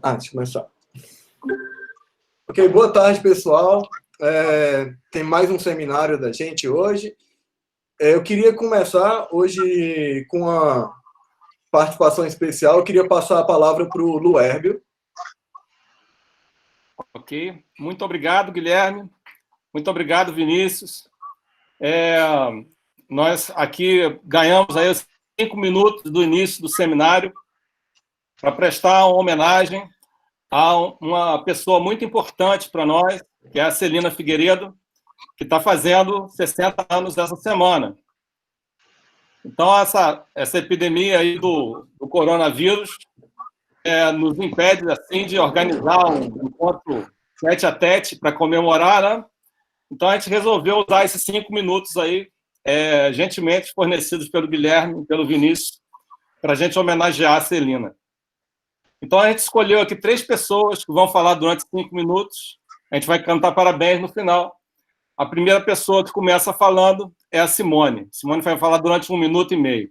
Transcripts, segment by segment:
Deixa eu começar. Ok, boa tarde, pessoal. Tem mais um seminário da gente hoje. Eu queria começar hoje com uma participação especial. Eu queria passar a palavra para o Luérbio. Ok, muito obrigado, Guilherme. Muito obrigado, Vinícius. Nós aqui ganhamos aí 5 minutos do início do seminário para prestar uma homenagem a uma pessoa muito importante para nós, que é a Celina Figueiredo, que está fazendo 60 anos essa semana. Então, essa epidemia aí do coronavírus nos impede assim, de organizar um encontro tete-a-tete para comemorar, né? Então, a gente resolveu usar esses 5 minutos aí, gentilmente fornecidos pelo Guilherme e pelo Vinícius, para a gente homenagear a Celina. Então, a gente escolheu aqui 3 pessoas que vão falar durante 5 minutos. A gente vai cantar parabéns no final. A primeira pessoa que começa falando é a Simone. Simone vai falar durante 1 minuto e meio.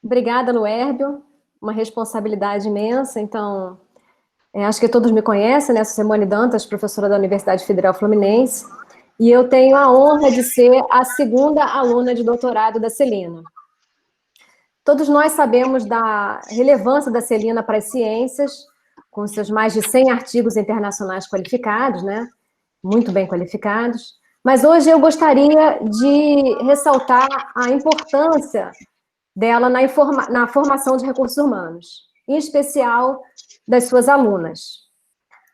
Obrigada, Luérbio. Uma responsabilidade imensa. Então, acho que todos me conhecem, né? Sou Simone Dantas, professora da Universidade Federal Fluminense. E eu tenho a honra de ser a segunda aluna de doutorado da Celina. Todos nós sabemos da relevância da Celina para as ciências, com seus mais de 100 artigos internacionais qualificados, né? Muito bem qualificados. Mas hoje eu gostaria de ressaltar a importância dela na formação de recursos humanos, em especial das suas alunas.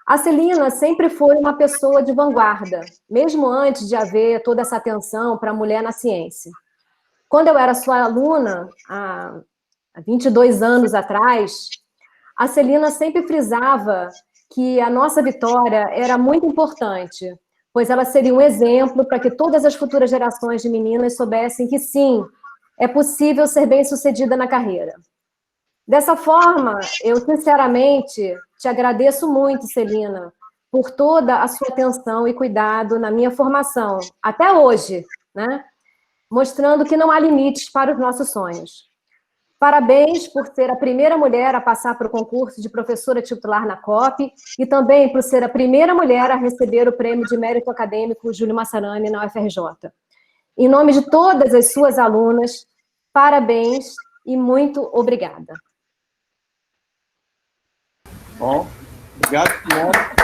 A Celina sempre foi uma pessoa de vanguarda, mesmo antes de haver toda essa atenção para a mulher na ciência. Quando eu era sua aluna, há 22 anos atrás, a Celina sempre frisava que a nossa vitória era muito importante, pois ela seria um exemplo para que todas as futuras gerações de meninas soubessem que, sim, é possível ser bem-sucedida na carreira. Dessa forma, eu sinceramente te agradeço muito, Celina, por toda a sua atenção e cuidado na minha formação, até hoje, né? Mostrando que não há limites para os nossos sonhos. Parabéns por ser a primeira mulher a passar para o concurso de professora titular na COP e também por ser a primeira mulher a receber o prêmio de mérito acadêmico Júlio Massarani na UFRJ. Em nome de todas as suas alunas, parabéns e muito obrigada. Bom, obrigado, Simone.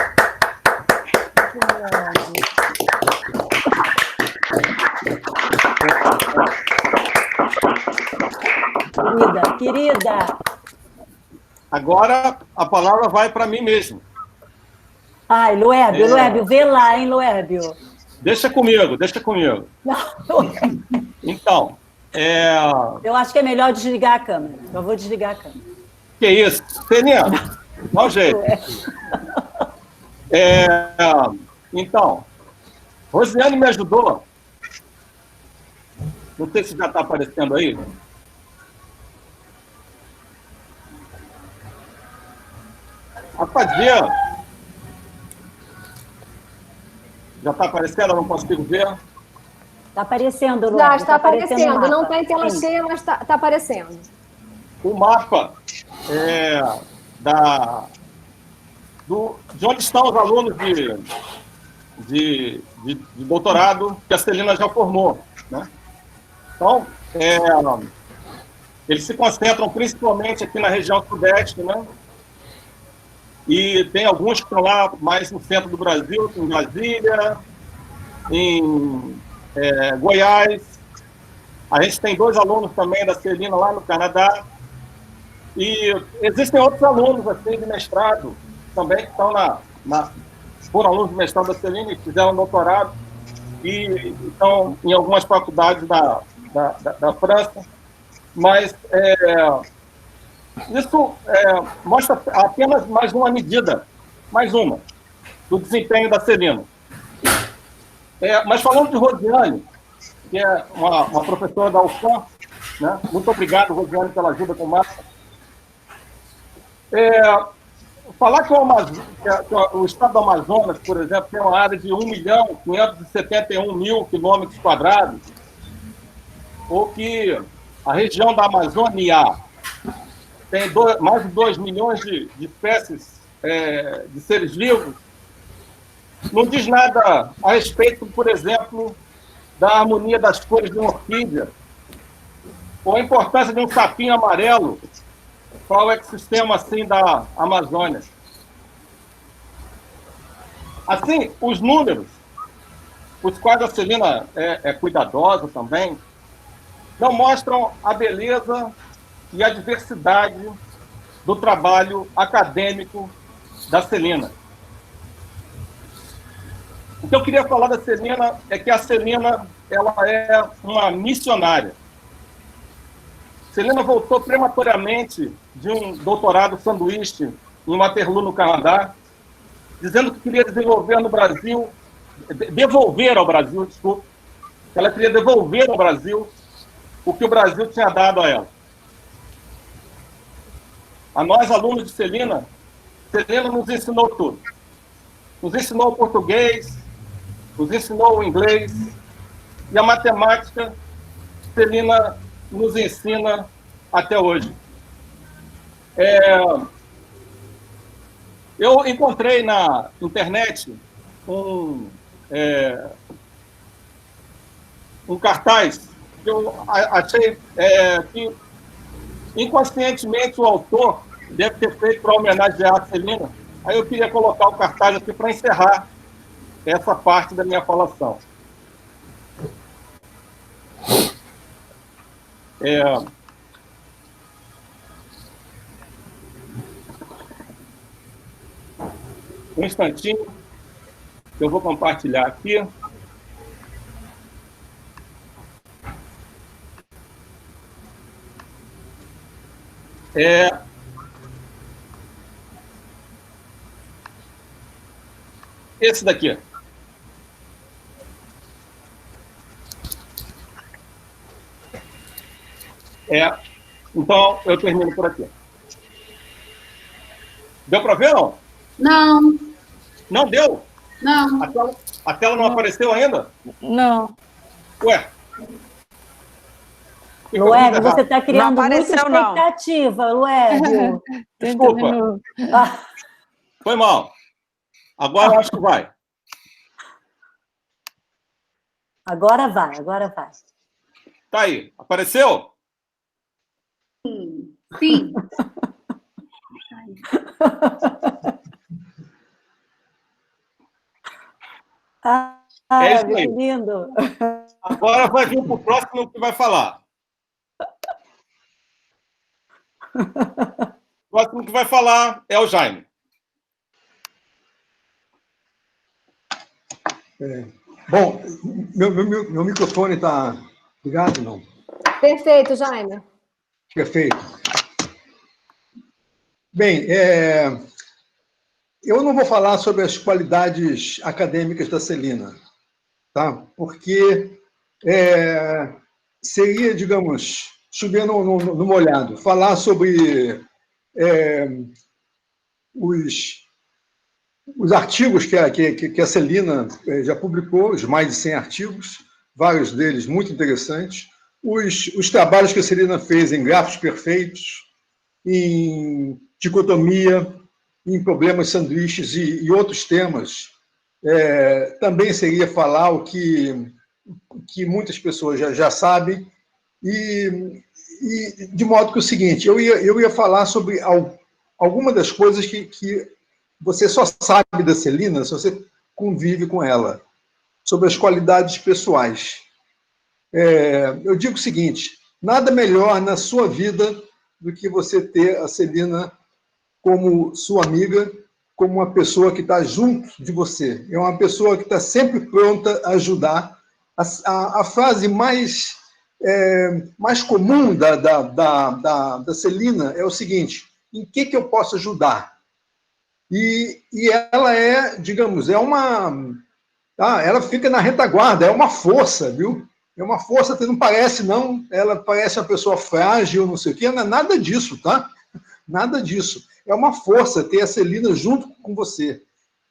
Querida. Agora a palavra vai para mim mesmo. Ai, Luérbio, vê lá, hein, Luérbio. Deixa comigo. Não. Então, eu acho que é melhor desligar a câmera. Eu vou desligar a câmera. Que isso? Celina, dá um jeito. Então, Rosiane me ajudou. Não sei se já está aparecendo aí. A fazer. Já está aparecendo? Eu não consigo ver. Está aparecendo, Luérbio. Já está aparecendo. Não está em tela cheia, mas está aparecendo. O mapa de onde estão os alunos de doutorado que a Celina já formou, né? Então, eles se concentram principalmente aqui na região sudeste, né? E tem alguns que estão lá mais no centro do Brasil, em Brasília, em Goiás. A gente tem 2 alunos também da Celina lá no Canadá. E existem outros alunos assim, de mestrado também que estão foram alunos de mestrado da Celina e fizeram doutorado e estão em algumas faculdades da França. Mas isso mostra apenas mais uma medida, do desempenho da Celina. Mas falando de Rosiane, que é uma professora da UFAM, né? Muito obrigado, Rosiane, pela ajuda com o mapa. Falar que o estado do Amazonas, por exemplo, tem uma área de 1.571.000 quilômetros quadrados, ou que a região da Amazônia tem mais de 2 milhões de espécies de seres vivos, não diz nada a respeito, por exemplo, da harmonia das cores de uma orquídea, ou a importância de um sapinho amarelo para o ecossistema assim, da Amazônia. Assim, os números, os quais a Celina é cuidadosa também, não mostram a beleza e a diversidade do trabalho acadêmico da Celina. O que eu queria falar da Celina é que a Celina ela é uma missionária. Celina voltou prematuramente de um doutorado sanduíche em Waterloo, no Canadá, dizendo que queria devolver ao Brasil, desculpa, que ela queria devolver ao Brasil o que o Brasil tinha dado a ela. A nós, alunos de Celina nos ensinou tudo. Nos ensinou o português, nos ensinou o inglês, e a matemática, Celina nos ensina até hoje. Eu encontrei na internet um cartaz que eu achei que inconscientemente o autor deve ter feito para homenagear a Celina. Aí eu queria colocar o cartaz aqui para encerrar essa parte da minha falação. Um instantinho, que eu vou compartilhar aqui. Esse daqui. Então, eu termino por aqui. Deu para ver, não? Não. Não deu? Não. A tela não apareceu ainda? Não. Ué? Luébio, você está criando muita expectativa, Luébio. Desculpa. Foi mal. Agora eu acho que vai. Agora vai. Tá aí. Apareceu? Sim. É isso aí. Que lindo. Agora vai vir para o próximo que vai falar. O próximo que vai falar é o Jaime. Bom, meu microfone está ligado, não? Perfeito, Jaime. Perfeito. Bem, eu não vou falar sobre as qualidades acadêmicas da Celina, tá? Porque seria, digamos, chover no molhado, falar sobre os artigos que a Celina já publicou, os mais de 100 artigos, vários deles muito interessantes, os trabalhos que a Celina fez em grafos perfeitos, em dicotomia, em problemas sanduíches e outros temas. Também seria falar o que muitas pessoas já sabem, e de modo que é o seguinte, eu ia falar sobre algumas das coisas que você só sabe da Celina se você convive com ela, sobre as qualidades pessoais. Eu digo o seguinte, nada melhor na sua vida do que você ter a Celina como sua amiga, como uma pessoa que está junto de você. É uma pessoa que está sempre pronta a ajudar. A frase mais comum da Celina é o seguinte, em que eu posso ajudar? E ela digamos, ela fica na retaguarda, é uma força, viu? É uma força que não parece, não. Ela parece uma pessoa frágil, não sei o quê, não é nada disso, tá? Nada disso. É uma força ter a Celina junto com você.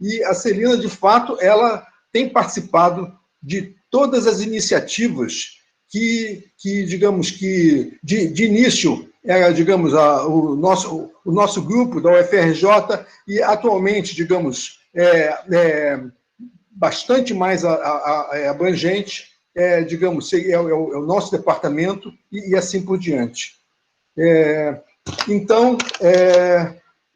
E a Celina, de fato, ela tem participado de todas as iniciativas que digamos, que de início era, digamos, o nosso grupo da UFRJ, e atualmente, digamos, bastante mais abrangente, digamos, é o nosso departamento e assim por diante. Então,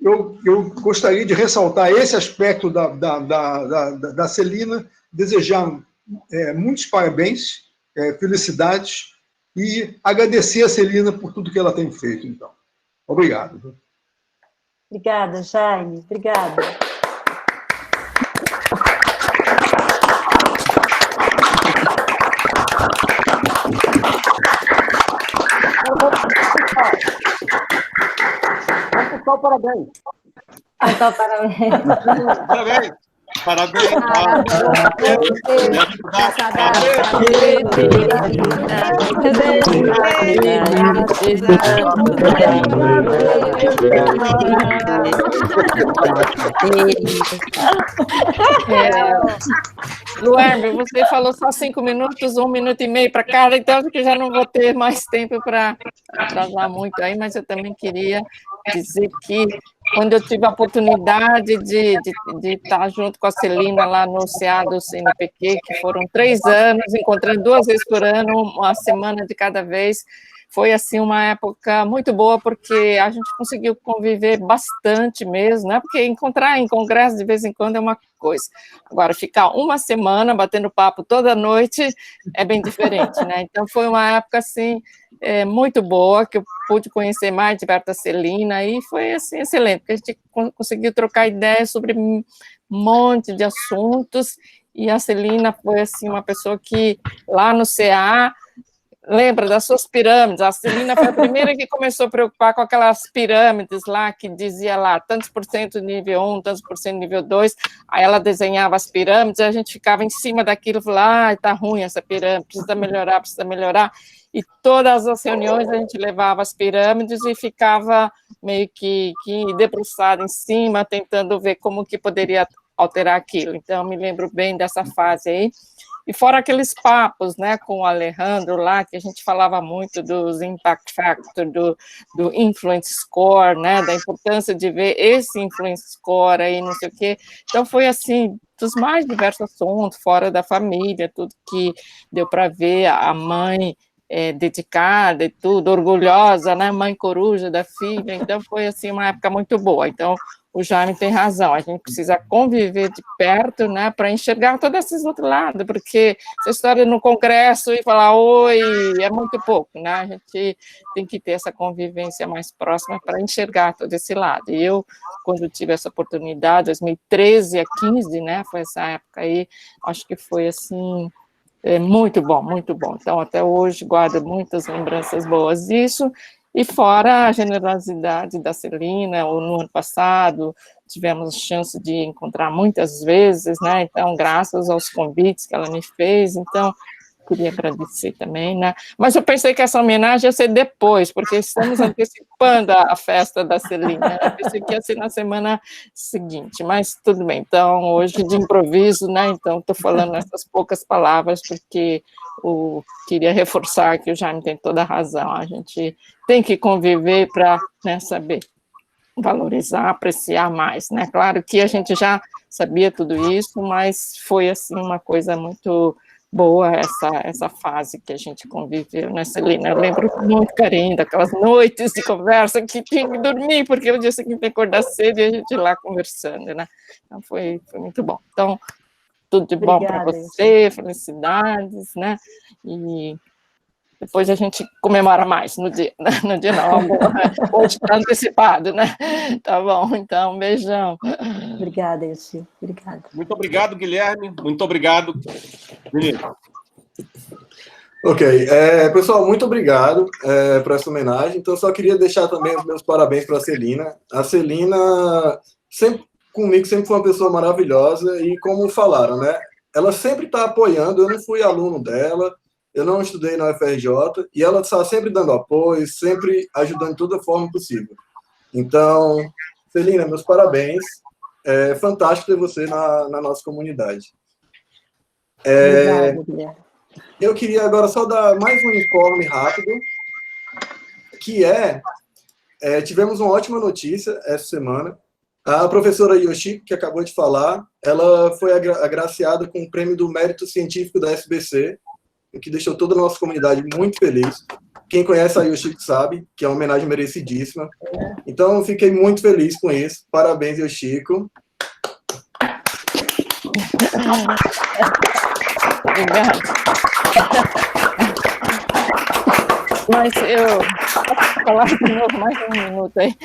eu gostaria de ressaltar esse aspecto da Celina, desejar muitos parabéns, felicidades, e agradecer a Celina por tudo que ela tem feito, então. Obrigado. Obrigada, Jaime. Obrigada. Vamos puxar o parabéns. Então, parabéns. Parabéns. Parabéns. Luerbe, você falou só 5 minutos, 1 minuto e meio para cada, então acho que já não vou ter mais tempo para atrasar muito aí, mas eu também queria dizer que quando eu tive a oportunidade de estar junto com a Celina lá no CA do CNPq, que foram 3 anos, encontrando 2 vezes por ano, uma semana de cada vez, foi assim uma época muito boa, porque a gente conseguiu conviver bastante mesmo, né? Porque encontrar em congresso de vez em quando é uma coisa. Agora, ficar uma semana batendo papo toda noite é bem diferente, né? Então, foi uma época, assim, muito boa, que eu pude conhecer mais de perto a Celina, e foi, assim, excelente, porque a gente conseguiu trocar ideias sobre um monte de assuntos, e a Celina foi, assim, uma pessoa que, lá no CA, lembra das suas pirâmides. A Celina foi a primeira que começou a preocupar com aquelas pirâmides lá, que dizia lá, tantos por cento nível 1, tantos por cento nível 2, aí ela desenhava as pirâmides, e a gente ficava em cima daquilo, falava, tá ruim essa pirâmide, precisa melhorar, e todas as reuniões a gente levava as pirâmides e ficava meio que debruçada em cima, tentando ver como que poderia alterar aquilo. Então, eu me lembro bem dessa fase aí. E fora aqueles papos, né, com o Alejandro lá, que a gente falava muito dos impact factor, do influence score, né, da importância de ver esse influence score aí, não sei o quê. Então, foi assim, dos mais diversos assuntos, fora da família, tudo que deu para ver, a mãe dedicada e tudo, orgulhosa, né, mãe coruja da filha. Então, foi assim, uma época muito boa. Então, o Jaime tem razão, a gente precisa conviver de perto, né, para enxergar todos esses outros lados, porque essa história no congresso e falar oi é muito pouco, né, a gente tem que ter essa convivência mais próxima para enxergar todo esse lado. E eu, quando tive essa oportunidade, 2013 a 15, né, foi essa época aí, acho que foi assim, muito bom, muito bom. Então, até hoje, guardo muitas lembranças boas disso. E fora a generosidade da Celina, no ano passado, tivemos a chance de encontrar muitas vezes, né, então, graças aos convites que ela me fez, então, queria agradecer também, né, mas eu pensei que essa homenagem ia ser depois, porque estamos antecipando a festa da Celina, eu pensei que ia ser na semana seguinte, mas tudo bem, então, hoje de improviso, né, então, estou falando essas poucas palavras, porque queria reforçar que o Jaime tem toda a razão, a gente tem que conviver para, né, saber valorizar, apreciar mais, né, claro que a gente já sabia tudo isso, mas foi, assim, uma coisa muito boa essa fase que a gente conviveu, né, Celina? Eu lembro com muito carinho daquelas noites de conversa que tinha que dormir, porque o dia seguinte tem que acordar cedo e a gente lá conversando, né, então foi muito bom. Então, tudo de bom para você, felicidades, né, e depois a gente comemora mais no dia não, hoje está antecipado, né, tá bom, então, um beijão. Obrigada, Elci, obrigada. Muito obrigado, Guilherme, muito obrigado, Vinícius. Ok, pessoal, muito obrigado por essa homenagem. Então, só queria deixar também os meus parabéns para a Celina. A Celina, comigo, sempre foi uma pessoa maravilhosa e, como falaram, né, ela sempre está apoiando. Eu não fui aluno dela, eu não estudei na UFRJ, e ela está sempre dando apoio, sempre ajudando de toda forma possível. Então, Celina, meus parabéns. É fantástico ter você na nossa comunidade. Obrigada, Guilherme. Eu queria agora só dar mais um informe rápido. tivemos uma ótima notícia essa semana. A professora Yoshiko, que acabou de falar, ela foi agraciada com o prêmio do Mérito Científico da SBC, o que deixou toda a nossa comunidade muito feliz. Quem conhece a Yoshiko sabe que é uma homenagem merecidíssima. Então, eu fiquei muito feliz com isso. Parabéns, Yoshiko. Obrigada. Mas posso falar de novo mais um minuto aí.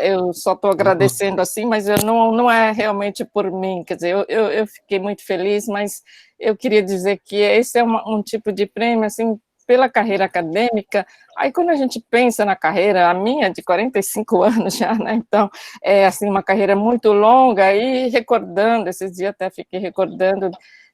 Eu só estou agradecendo assim, mas não é realmente por mim, quer dizer, eu fiquei muito feliz, mas eu queria dizer que esse é um tipo de prêmio, assim, pela carreira acadêmica. Aí quando a gente pensa na carreira, a minha de 45 anos já, né, então, é assim, uma carreira muito longa, e recordando, esses dias até fiquei recordando,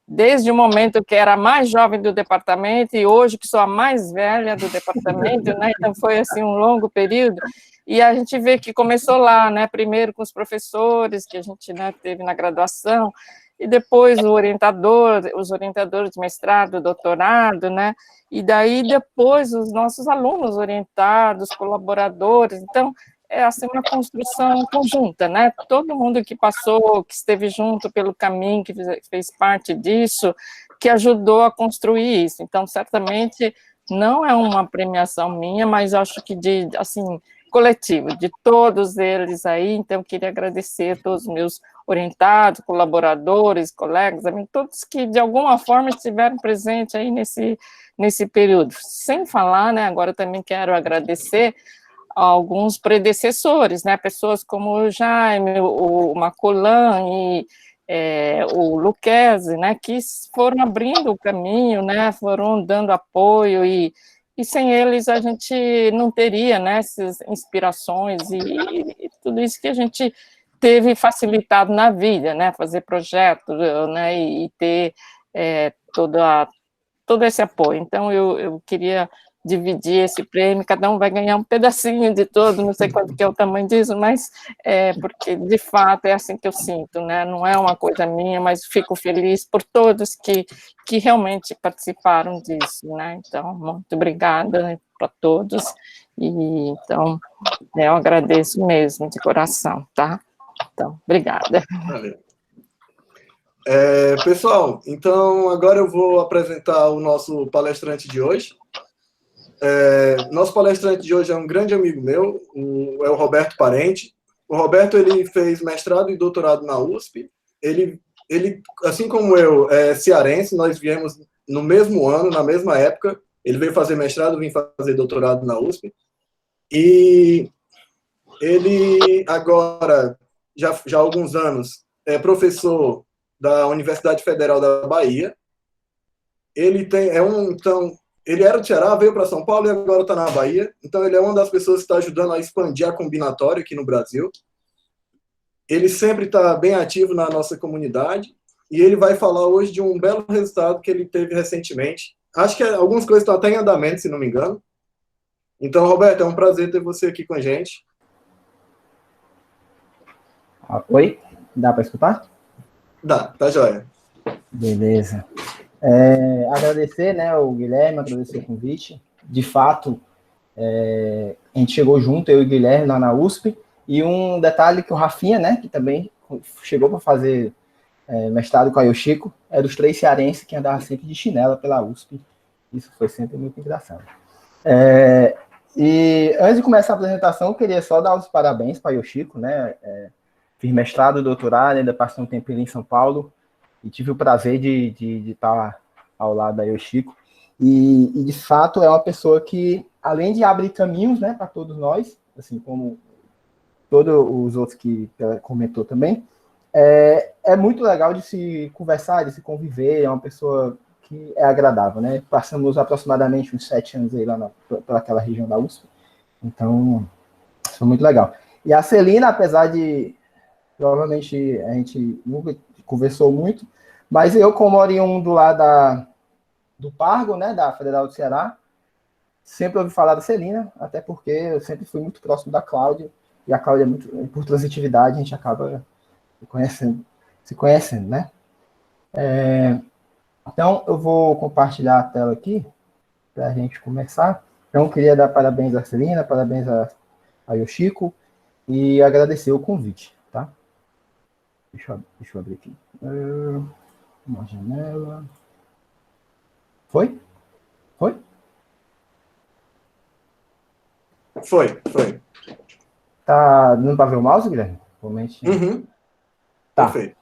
desde o momento que era a mais jovem do departamento e hoje que sou a mais velha do departamento, né? Então foi assim um longo período, e a gente vê que começou lá, né? Primeiro com os professores que a gente, né, teve na graduação, e depois os orientadores de mestrado, doutorado, né? E daí depois os nossos alunos orientados, colaboradores. Então é assim uma construção conjunta, né? Todo mundo que passou, que esteve junto pelo caminho, que fez parte disso, que ajudou a construir isso. Então, certamente, não é uma premiação minha, mas acho que assim, coletivo, de todos eles aí. Então, queria agradecer a todos os meus orientados, colaboradores, colegas, amigos, todos que, de alguma forma, estiveram presentes aí nesse período. Sem falar, né, agora também quero agradecer alguns predecessores, né, pessoas como o Jaime, o Macolan e o Luquezzi, né, que foram abrindo o caminho, né, foram dando apoio, e sem eles a gente não teria, né, essas inspirações e tudo isso que a gente teve facilitado na vida, né, fazer projetos, né, e ter todo esse apoio. Então, eu queria dividir esse prêmio, cada um vai ganhar um pedacinho de todo, não sei quanto que é o tamanho disso, mas porque, de fato, é assim que eu sinto, né? Não é uma coisa minha, mas fico feliz por todos que realmente participaram disso, né? Então, muito obrigada, né, para todos, e então, eu agradeço mesmo, de coração, tá? Então, obrigada. Valeu. Pessoal, então agora eu vou apresentar o nosso palestrante de hoje. Nosso palestrante de hoje é um grande amigo meu, é o Roberto Parente. O Roberto, ele fez mestrado e doutorado na USP. Ele assim como eu, é cearense, nós viemos no mesmo ano, na mesma época. Ele veio fazer mestrado, eu vim fazer doutorado na USP. E ele agora, já há alguns anos, é professor da Universidade Federal da Bahia. Ele era do Ceará, veio para São Paulo e agora está na Bahia. Então, ele é uma das pessoas que está ajudando a expandir a combinatória aqui no Brasil. Ele sempre está bem ativo na nossa comunidade e ele vai falar hoje de um belo resultado que ele teve recentemente. Acho que algumas coisas estão até em andamento, se não me engano. Então, Roberto, é um prazer ter você aqui com a gente. Oi? Dá para escutar? Dá, tá joia. Beleza. Agradecer, né, o Guilherme, agradecer o convite. De fato, a gente chegou junto, eu e o Guilherme, lá na USP, e um detalhe que o Rafinha, né, que também chegou para fazer mestrado com a Yoshiko, era os 3 cearenses que andavam sempre de chinela pela USP. Isso foi sempre muito engraçado. E antes de começar a apresentação, eu queria só dar os parabéns para a Yoshiko, né, fiz mestrado, doutorado, ainda passei um tempo em São Paulo, e tive o prazer de estar ao lado da Yoshiko, e de fato é uma pessoa que, além de abrir caminhos, né, para todos nós, assim como todos os outros que ela comentou também, é muito legal de se conversar, de se conviver, é uma pessoa que é agradável, né, passamos aproximadamente uns 7 anos aí lá pelaquela região da USP, então, foi muito legal. E a Celina, apesar de, provavelmente, a gente nunca conversou muito, mas eu, como oriundo lá do Pargo, né, da Federal do Ceará, sempre ouvi falar da Celina, até porque eu sempre fui muito próximo da Cláudia, e a Cláudia, por transitividade, a gente acaba se conhecendo, né? Então, eu vou compartilhar a tela aqui, para a gente começar. Então, eu queria dar parabéns à Celina, parabéns a Yoshiko e agradecer o convite, tá? Deixa eu abrir aqui. Uma janela. Foi? Foi? Foi. Tá dando para ver o mouse, Guilherme? Realmente. Uhum. Tá. Perfeito.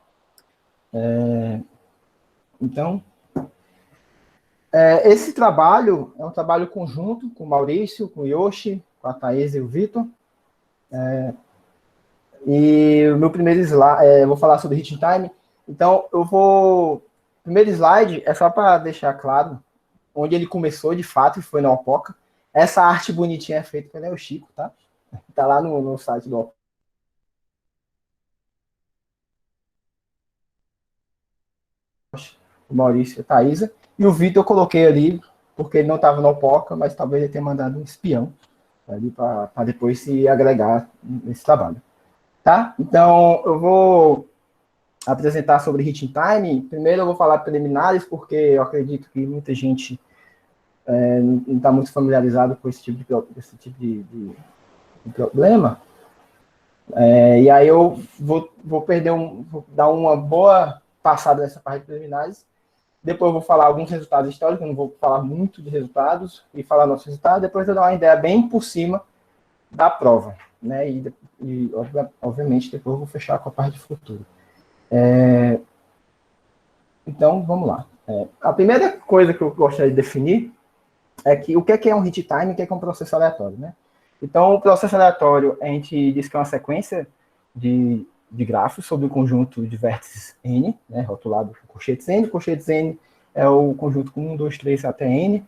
Então, esse trabalho é um trabalho conjunto com o Maurício, com o Yoshi, com a Thaís e o Vitor. E o meu primeiro slide, eu vou falar sobre Hitting Time. Então, o primeiro slide é só para deixar claro onde ele começou, de fato, e foi na Opoca. Essa arte bonitinha é feita pelo Chico, tá? Tá lá no site do Opoca. O Maurício e a Thaisa. E o Vitor eu coloquei ali, porque ele não estava na Opoca, mas talvez ele tenha mandado um espião ali para depois se agregar nesse trabalho. Tá? Então, eu vou apresentar sobre Hitting Time. Primeiro eu vou falar preliminares, porque eu acredito que muita gente não está muito familiarizado com esse tipo de problema. E aí eu vou dar uma boa passada nessa parte de preliminares. Depois eu vou falar alguns resultados históricos, eu não vou falar muito de resultados, e falar nossos resultados. Depois eu vou dar uma ideia bem por cima da prova, né? E obviamente, depois eu vou fechar com a parte de futuro. Então, vamos lá. A primeira coisa que eu gostaria de definir é que o que é um hit time e o que é um processo aleatório, né? Então, o processo aleatório, a gente diz que é uma sequência de grafos sobre o conjunto de vértices N, né, rotulado por colchetes N. Colchetes N é o conjunto com 1, 2, 3 até N.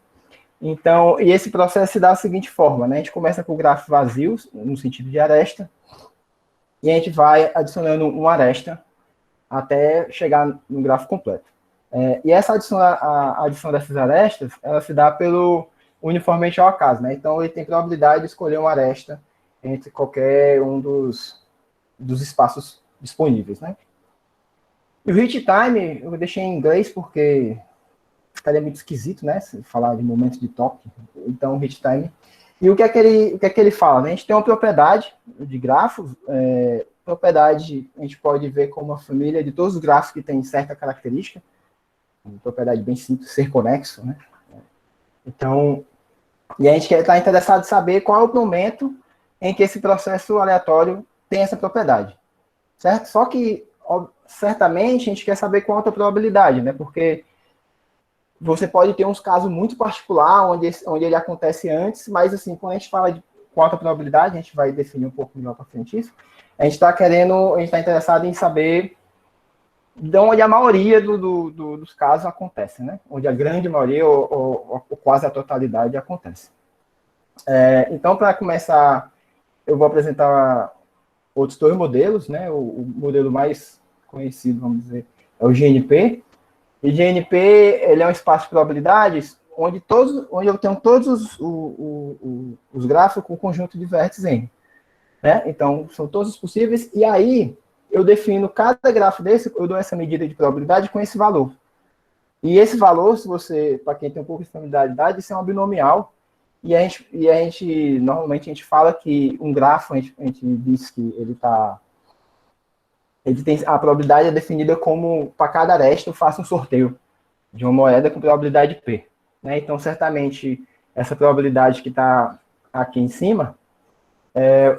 Então, e esse processo se dá da seguinte forma, né? A gente começa com grafos vazios, no sentido de aresta, e a gente vai adicionando uma aresta até chegar no grafo completo. E essa a adição dessas arestas, ela se dá pelo uniformemente ao acaso, né? Então, ele tem probabilidade de escolher uma aresta entre qualquer um dos espaços disponíveis, né? E o hit time, eu deixei em inglês porque ficaria muito esquisito, né? Se falar de momentos de toque. Então, o hit time. E o que é que ele fala, né? A gente tem uma propriedade de grafos. Propriedade, a gente pode ver como uma família de todos os grafos que tem certa característica. Uma propriedade bem simples, ser conexo, né? Então, e a gente está interessado em saber qual é o momento em que esse processo aleatório tem essa propriedade, certo? Só que, certamente, a gente quer saber qual é a probabilidade, né? Porque você pode ter uns casos muito particulares onde ele acontece antes, mas, assim, quando a gente fala de qual é a probabilidade, a gente vai definir um pouco melhor para frente isso, a gente está interessado em saber de onde a maioria dos casos acontece, né? Onde a grande maioria ou quase a totalidade acontece. Então, para começar, eu vou apresentar outros dois modelos, né? O modelo mais conhecido, vamos dizer, é o GNP. E GNP, ele é um espaço de probabilidades onde eu tenho todos os gráficos com conjunto de vértices N. Né? Então, são todos os possíveis. E aí, eu defino cada grafo desse, eu dou essa medida de probabilidade com esse valor. E esse valor, para quem tem um pouco de familiaridade, isso é uma binomial. E a gente normalmente, a gente fala que um grafo, a gente diz que ele tem a probabilidade é definida como, para cada aresta, eu faço um sorteio de uma moeda com probabilidade P. Né? Então, certamente, essa probabilidade que está aqui em cima,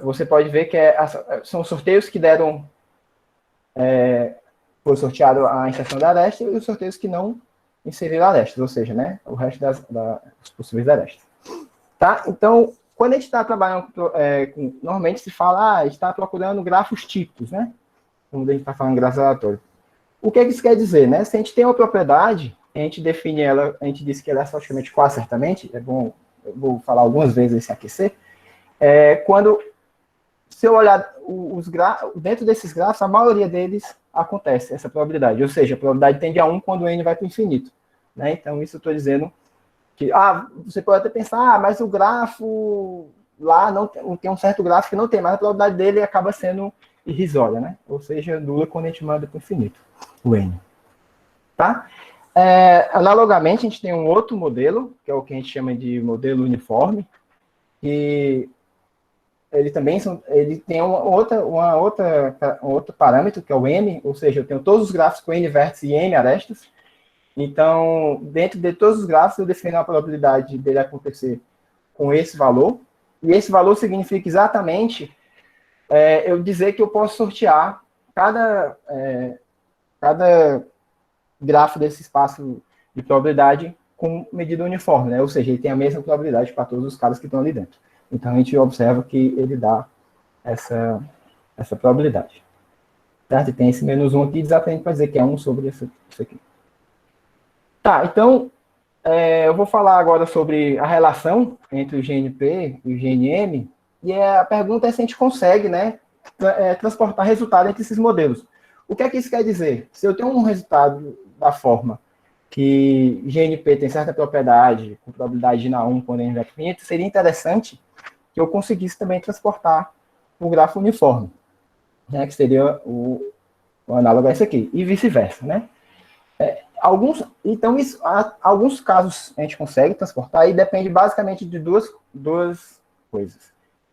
você pode ver que são sorteios que deram, foi sorteado a inserção da aresta, e os sorteios que não inseriram arestas, ou seja, né, o resto dos possíveis arestas. Tá? Então, quando a gente está trabalhando normalmente se fala, a gente está procurando grafos típicos, né? Quando a gente está falando de grafos aleatórios. O que isso quer dizer, né? Se a gente tem uma propriedade, a gente define ela, a gente diz que ela é praticamente quase certamente, é bom, eu vou falar algumas vezes sem aquecer, se eu olhar dentro desses grafos, a maioria deles acontece essa probabilidade, ou seja, a probabilidade tende a 1 quando o n vai para o infinito. Né? Então, isso eu estou dizendo que, você pode até pensar, mas o grafo lá tem um certo gráfico que não tem, mas a probabilidade dele acaba sendo irrisória, né? Ou seja, nula quando a gente manda para o infinito, o n. Tá? Analogamente, a gente tem um outro modelo, que é o que a gente chama de modelo uniforme, que ele também ele tem um outro parâmetro, que é o M, ou seja, eu tenho todos os gráficos com N vértices e N arestas. Então, dentro de todos os gráficos, eu defino a probabilidade dele acontecer com esse valor, e esse valor significa exatamente eu dizer que eu posso sortear cada grafo desse espaço de probabilidade com medida uniforme, né? Ou seja, ele tem a mesma probabilidade para todos os caras que estão ali dentro. Então, a gente observa que ele dá essa probabilidade. Certo? E tem esse -1 aqui, exatamente para dizer que é 1 sobre isso aqui. Tá, então, eu vou falar agora sobre a relação entre o GNP e o GNM, e a pergunta é se a gente consegue, né, transportar resultado entre esses modelos. O que é que isso quer dizer? Se eu tenho um resultado da forma que GNP tem certa propriedade, com probabilidade de NA1 quando N é finito, seria interessante que eu conseguisse também transportar o grafo uniforme, né, que seria o análogo a esse aqui, e vice-versa, né? Alguns casos a gente consegue transportar e depende basicamente de duas coisas.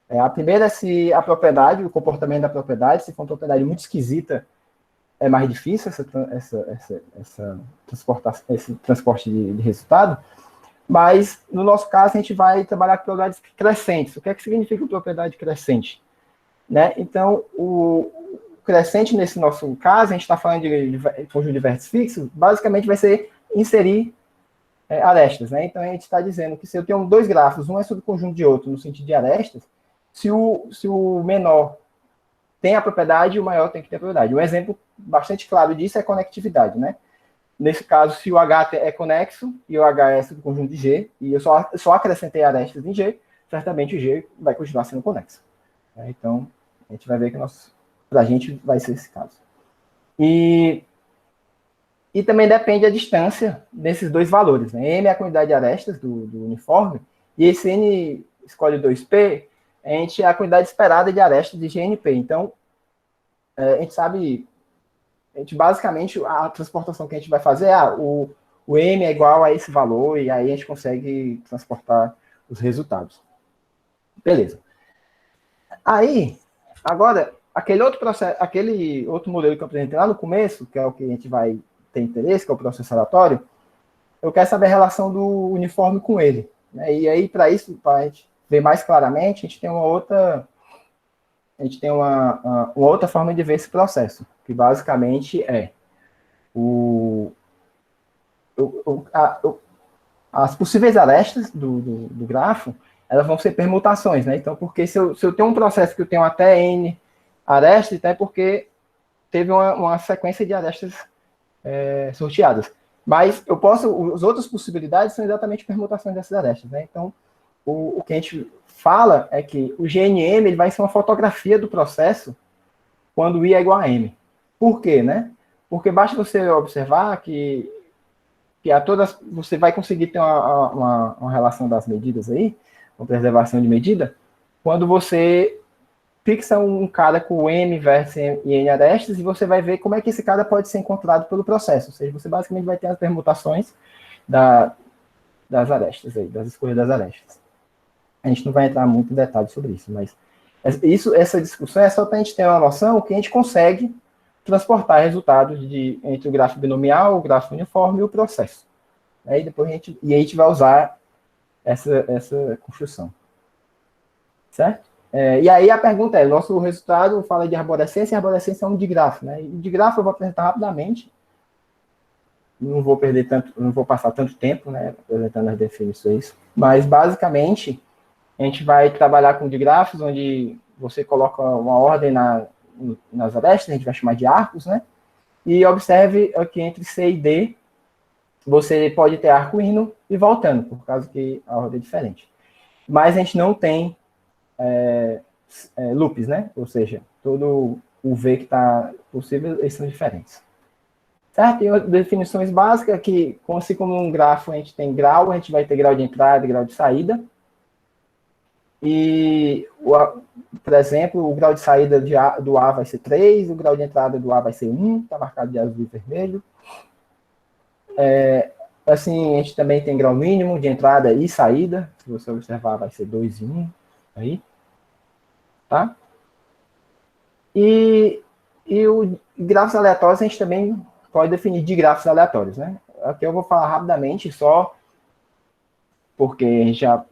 A primeira é se a propriedade, o comportamento da propriedade, se for uma propriedade muito esquisita, é mais difícil esse transporte de resultado, mas no nosso caso a gente vai trabalhar com propriedades crescentes. O que é que significa propriedade crescente? Né? Então, o crescente nesse nosso caso, a gente está falando de conjunto de vértices fixos, basicamente vai ser inserir arestas. Né? Então, a gente está dizendo que se eu tenho dois grafos, um é sobre o conjunto de outro, no sentido de arestas, se o menor tem a propriedade, o maior tem que ter a propriedade. Um exemplo bastante claro disso é a conectividade. Né? Nesse caso, se o H é conexo e o H é sobre o conjunto de G, e eu só acrescentei arestas em G, certamente o G vai continuar sendo conexo. Né? Então, a gente vai ver que para a gente vai ser esse caso. E também depende da distância desses dois valores. Né? M é a quantidade de arestas do uniforme, e esse N escolhe 2P, a gente é a quantidade esperada de arestas de GNP. Então, a gente sabe, basicamente, a transportação que a gente vai fazer é o M é igual a esse valor, e aí a gente consegue transportar os resultados. Beleza. Aí, agora, aquele outro modelo que eu apresentei lá no começo, que é o que a gente vai ter interesse, que é o processo aleatório, eu quero saber a relação do uniforme com ele. Né? E aí, para isso, para a gente ver mais claramente, a gente tem uma outra forma de ver esse processo, que basicamente é as possíveis arestas do grafo, elas vão ser permutações, né? Então, porque se eu tenho um processo que eu tenho até N arestas, é porque teve uma sequência de arestas sorteadas. Mas as outras possibilidades são exatamente permutações dessas arestas, né? Então, o que a gente fala é que o GNM ele vai ser uma fotografia do processo quando I é igual a M. Por quê, né? Porque basta você observar que você vai conseguir ter uma relação das medidas aí, uma preservação de medida, quando você fixa um cara com M vértice e N arestas, e você vai ver como é que esse cara pode ser encontrado pelo processo. Ou seja, você basicamente vai ter as permutações das arestas aí, das escolhas das arestas. A gente não vai entrar muito em detalhes sobre isso, mas essa discussão é só para a gente ter uma noção que a gente consegue transportar resultados entre o gráfico binomial, o gráfico uniforme e o processo. Aí depois a gente vai usar essa construção. Certo? E aí a pergunta é, o nosso resultado fala de arborescência, e arborescência é um digrafo, né? E digrafo eu vou apresentar rapidamente. Não vou passar tanto tempo, né, apresentando as definições, mas basicamente a gente vai trabalhar com digrafos, onde você coloca uma ordem nas arestas, a gente vai chamar de arcos, né? E observe aqui entre C e D, você pode ter arco indo e voltando, por causa que a ordem é diferente. Mas a gente não tem loops, né? Ou seja, todo o V que está possível, eles são diferentes. Certo? E definições básicas que, assim como um grafo a gente tem grau, a gente vai ter grau de entrada e grau de saída. E, por exemplo, o grau de saída do A vai ser 3, o grau de entrada do A vai ser 1, está marcado de azul e vermelho. Assim, a gente também tem grau mínimo de entrada e saída. Se você observar, vai ser 2 e 1 aí. Tá? E o grafos aleatórios a gente também pode definir de grafos aleatórios, né? Aqui eu vou falar rapidamente, só porque a gente já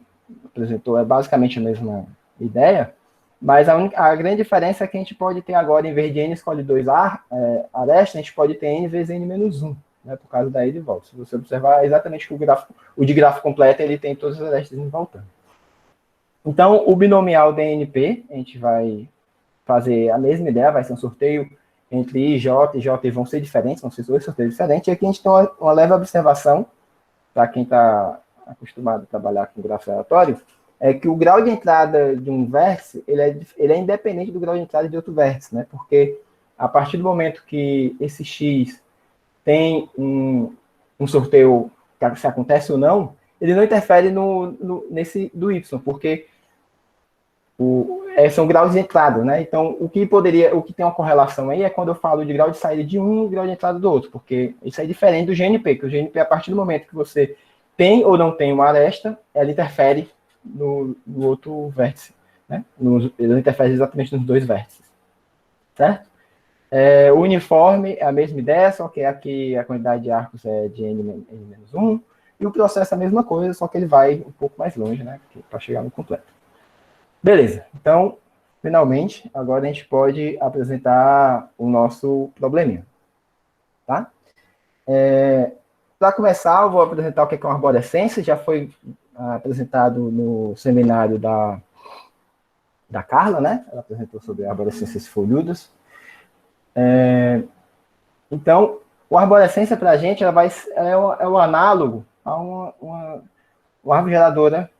apresentou, é basicamente a mesma ideia, mas a grande diferença é que a gente pode ter agora, em vez de n escolhe 2 arestas, a gente pode ter n vezes n menos 1, né, por causa da ida e volta. Se você observar, é exatamente o de grafo completo, ele tem todas as arestas indo e voltando. Então, o binomial DNP, a gente vai fazer a mesma ideia, vai ser um sorteio entre I, J e J vão ser diferentes, vão ser dois sorteios diferentes, e aqui a gente tem uma leve observação, para quem está acostumado a trabalhar com grafo aleatório, é que o grau de entrada de um vértice, ele é independente do grau de entrada de outro vértice, né? Porque a partir do momento que esse X tem um sorteio, se acontece ou não, ele não interfere nesse do Y, porque são graus de entrada, né? Então, o que tem uma correlação aí é quando eu falo de grau de saída de um e grau de entrada do outro, porque isso é diferente do GNP, que o GNP, a partir do momento que você tem ou não tem uma aresta, ela interfere no outro vértice, né? Ela interfere exatamente nos dois vértices, certo? O uniforme é a mesma ideia, só que aqui a quantidade de arcos é de n-1, e o processo é a mesma coisa, só que ele vai um pouco mais longe, né? Para chegar no completo. Beleza, então, finalmente, agora a gente pode apresentar o nosso probleminha, tá? Para começar, eu vou apresentar o que é uma arborescência, já foi apresentado no seminário da Carla, né? Ela apresentou sobre arborescências folhudas. Então, a arborescência para a gente é o análogo a uma árvore geradora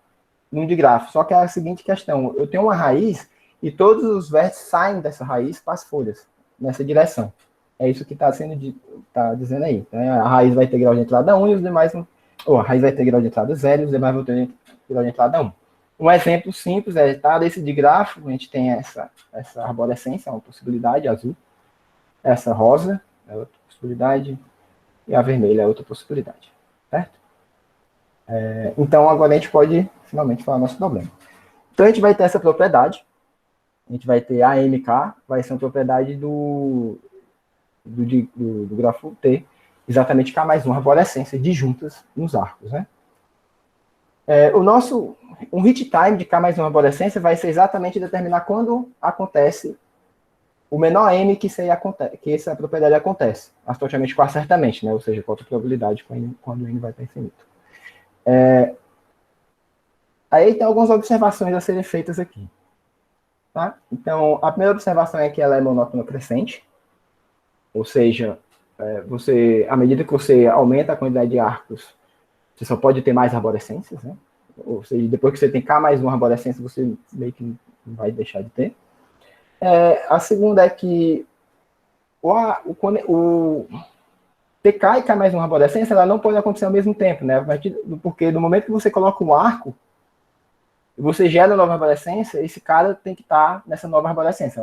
num digrafo. Só que é a seguinte questão: eu tenho uma raiz e todos os vértices saem dessa raiz para as folhas, nessa direção. É isso que está dizendo aí. Então, a raiz vai ter grau de entrada 1 e os demais... Ou a raiz vai ter grau de entrada 0 e os demais vão ter grau de entrada 1. Um exemplo simples desse digrafo, a gente tem essa arborescência, uma possibilidade azul. Essa rosa é outra possibilidade. E a vermelha é outra possibilidade. Certo? Então, agora a gente pode finalmente falar nosso problema. Então, a gente vai ter essa propriedade. A gente vai ter AMK, vai ser uma propriedade do grafo T, exatamente K mais 1, arborescência de juntas nos arcos, né? Um hit time de K mais 1 arborescência vai ser exatamente determinar quando acontece o menor M que essa propriedade acontece, associadamente com acertamente, né? Ou seja, qual a probabilidade quando o N vai para infinito. Aí tem algumas observações a serem feitas aqui. Tá? Então, a primeira observação é que ela é monótona crescente, ou seja, à medida que você aumenta a quantidade de arcos, você só pode ter mais arborescências, né? Ou seja, depois que você tem K mais 1 arborescência, você meio que não vai deixar de ter. A segunda é que o TK e K mais 1 arborescência, ela não pode acontecer ao mesmo tempo, né? Porque no momento que você coloca um arco, e você gera uma nova arborescência, esse cara tem que estar nessa nova arborescência.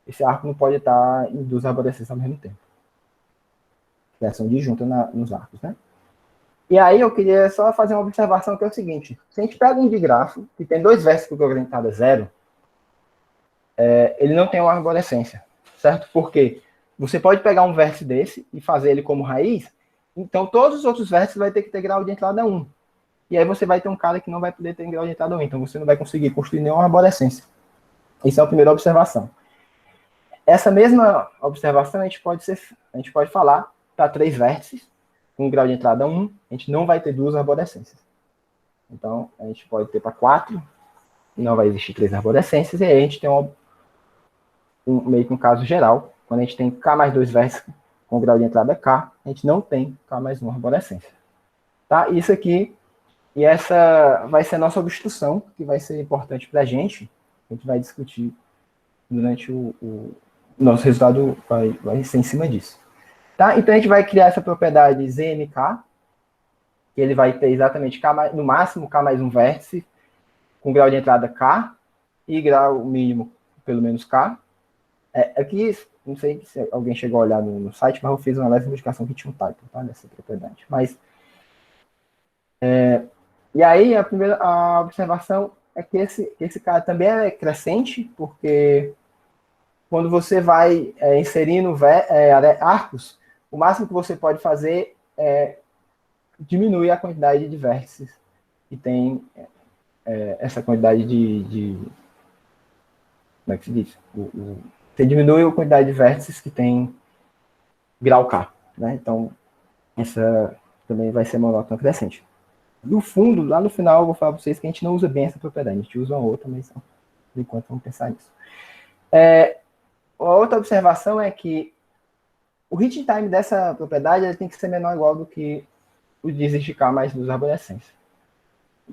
Esse arco não pode estar em duas arborescências ao mesmo tempo. Criação de junta nos arcos, né? E aí eu queria só fazer uma observação que é o seguinte: se a gente pega um digrafo que tem dois vértices com grau de entrada 0, ele não tem uma arborescência, certo? Porque você pode pegar um vértice desse e fazer ele como raiz, então todos os outros vértices vai ter que ter grau de entrada 1. E aí você vai ter um cara que não vai poder ter grau de entrada 1, então você não vai conseguir construir nenhuma arborescência. Isso é a primeira observação. Essa mesma observação a gente pode falar para 3 vértices com grau de entrada 1, a gente não vai ter 2 arborescências. Então, a gente pode ter para 4, não vai existir 3 arborescências, e aí a gente tem meio que um caso geral, quando a gente tem K mais 2 vértices com grau de entrada K, a gente não tem K mais 1 arborescência. Tá? Isso aqui, e essa vai ser a nossa obstrução, que vai ser importante para a gente vai discutir durante o nosso resultado, vai ser em cima disso. Tá? Então, a gente vai criar essa propriedade ZMK, que ele vai ter exatamente no máximo K mais 1 vértice, com grau de entrada K, e grau mínimo pelo menos K. Aqui, não sei se alguém chegou a olhar no site, mas eu fiz uma leve modificação que tinha um typo, tá, nessa propriedade. Mas, e aí, a observação é que esse cara também é crescente, porque quando você vai inserindo arcos, o máximo que você pode fazer é diminuir a quantidade de vértices que tem essa quantidade como é que se diz? Você diminui a quantidade de vértices que tem grau K, né? Então, essa também vai ser uma nota crescente. No fundo, lá no final, eu vou falar para vocês que a gente não usa bem essa propriedade, a gente usa uma outra, mas por enquanto vamos pensar nisso. A outra observação é que o hit time dessa propriedade ele tem que ser menor ou igual do que o de existir K mais 2 arborescências.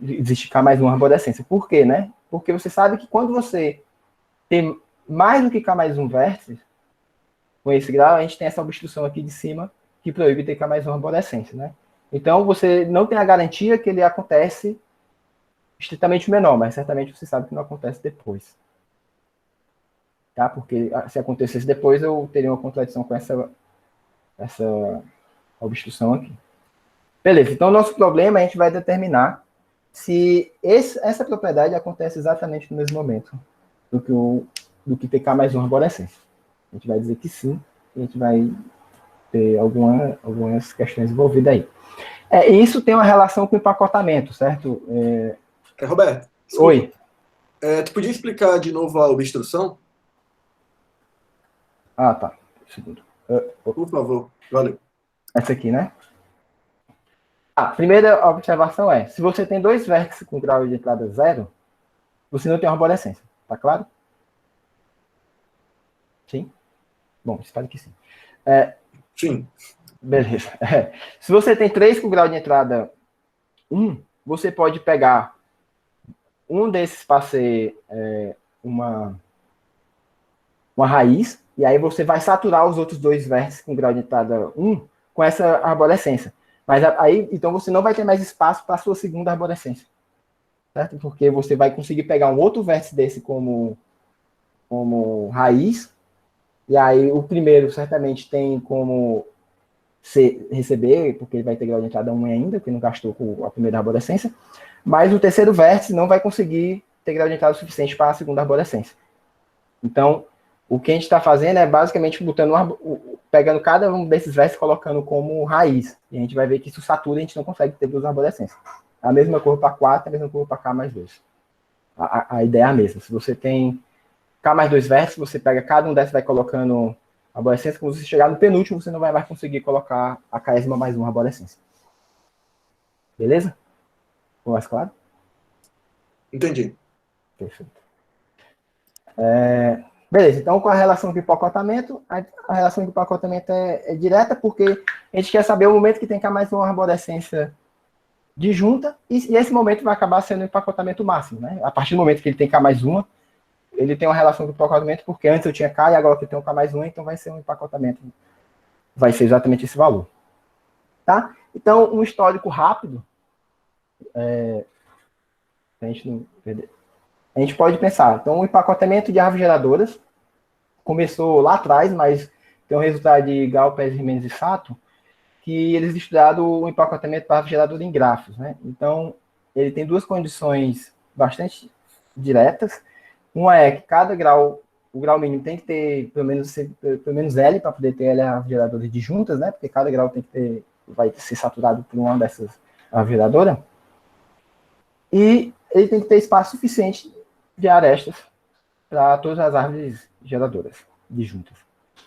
Existe K mais 1 arborescência. Por quê, né? Porque você sabe que quando você tem mais do que K mais 1 vértices, com esse grau, a gente tem essa obstrução aqui de cima que proíbe ter K mais 1 arborescência, né? Então, você não tem a garantia que ele acontece estritamente menor, mas certamente você sabe que não acontece depois. Tá? Porque se acontecesse depois, eu teria uma contradição com essa obstrução aqui. Beleza, então o nosso problema, a gente vai determinar se essa propriedade acontece exatamente no mesmo momento do que TK mais 1 arborescência. A gente vai dizer que sim, e a gente vai ter algumas questões envolvidas aí. E isso tem uma relação com o empacotamento, certo? Roberto, desculpa. Oi. Tu podia explicar de novo a obstrução? Ah, tá. Um segundo. Por favor, valeu. Essa aqui, né? A primeira observação é, se você tem dois vértices com grau de entrada 0, você não tem uma arborescência. Tá claro? Sim? Bom, espero que sim. Sim. Beleza. Se você tem 3 com grau de entrada 1, você pode pegar um desses para ser uma raiz, e aí você vai saturar os outros dois vértices com grau de entrada 1 com essa arborescência. Mas aí, então você não vai ter mais espaço para a sua segunda arborescência. Certo? Porque você vai conseguir pegar um outro vértice desse como raiz, e aí o primeiro certamente tem como receber, porque ele vai ter grau de entrada 1 ainda, porque não gastou com a primeira arborescência, mas o terceiro vértice não vai conseguir ter grau de entrada suficiente para a segunda arborescência. Então, o que a gente está fazendo é basicamente pegando cada um desses vértices e colocando como raiz. E a gente vai ver que isso satura e a gente não consegue ter duas arborescências. A mesma cor para 4, a mesma cor para K mais 2. A ideia é a mesma. Se você tem K mais 2 vértices, você pega cada um desses e vai colocando arborescência. Quando você chegar no penúltimo, você não vai mais conseguir colocar a Késima mais uma arborescência. Beleza? Ficou mais claro? Entendi. Perfeito. Beleza, então com a relação de empacotamento, a relação de empacotamento é direta porque a gente quer saber o momento que tem K mais uma arborescência disjunta, e esse momento vai acabar sendo o empacotamento máximo, né? A partir do momento que ele tem K mais uma, ele tem uma relação de empacotamento, porque antes eu tinha K e agora que eu tenho K mais uma, então vai ser um empacotamento, vai ser exatamente esse valor. Tá? Então, um histórico rápido, a gente pode pensar, então o empacotamento de árvores geradoras começou lá atrás, mas tem um resultado de Gal, Pérez, Jimenez e Sato, que eles estudaram o empacotamento para árvore geradora em grafos, né? Então, ele tem duas condições bastante diretas. Uma é que cada grau, o grau mínimo tem que ter pelo menos L para poder ter árvore geradora disjuntas, né? Porque cada grau vai ser saturado por uma dessas árvores geradoras. E ele tem que ter espaço suficiente de arestas para todas as árvores geradoras disjuntas.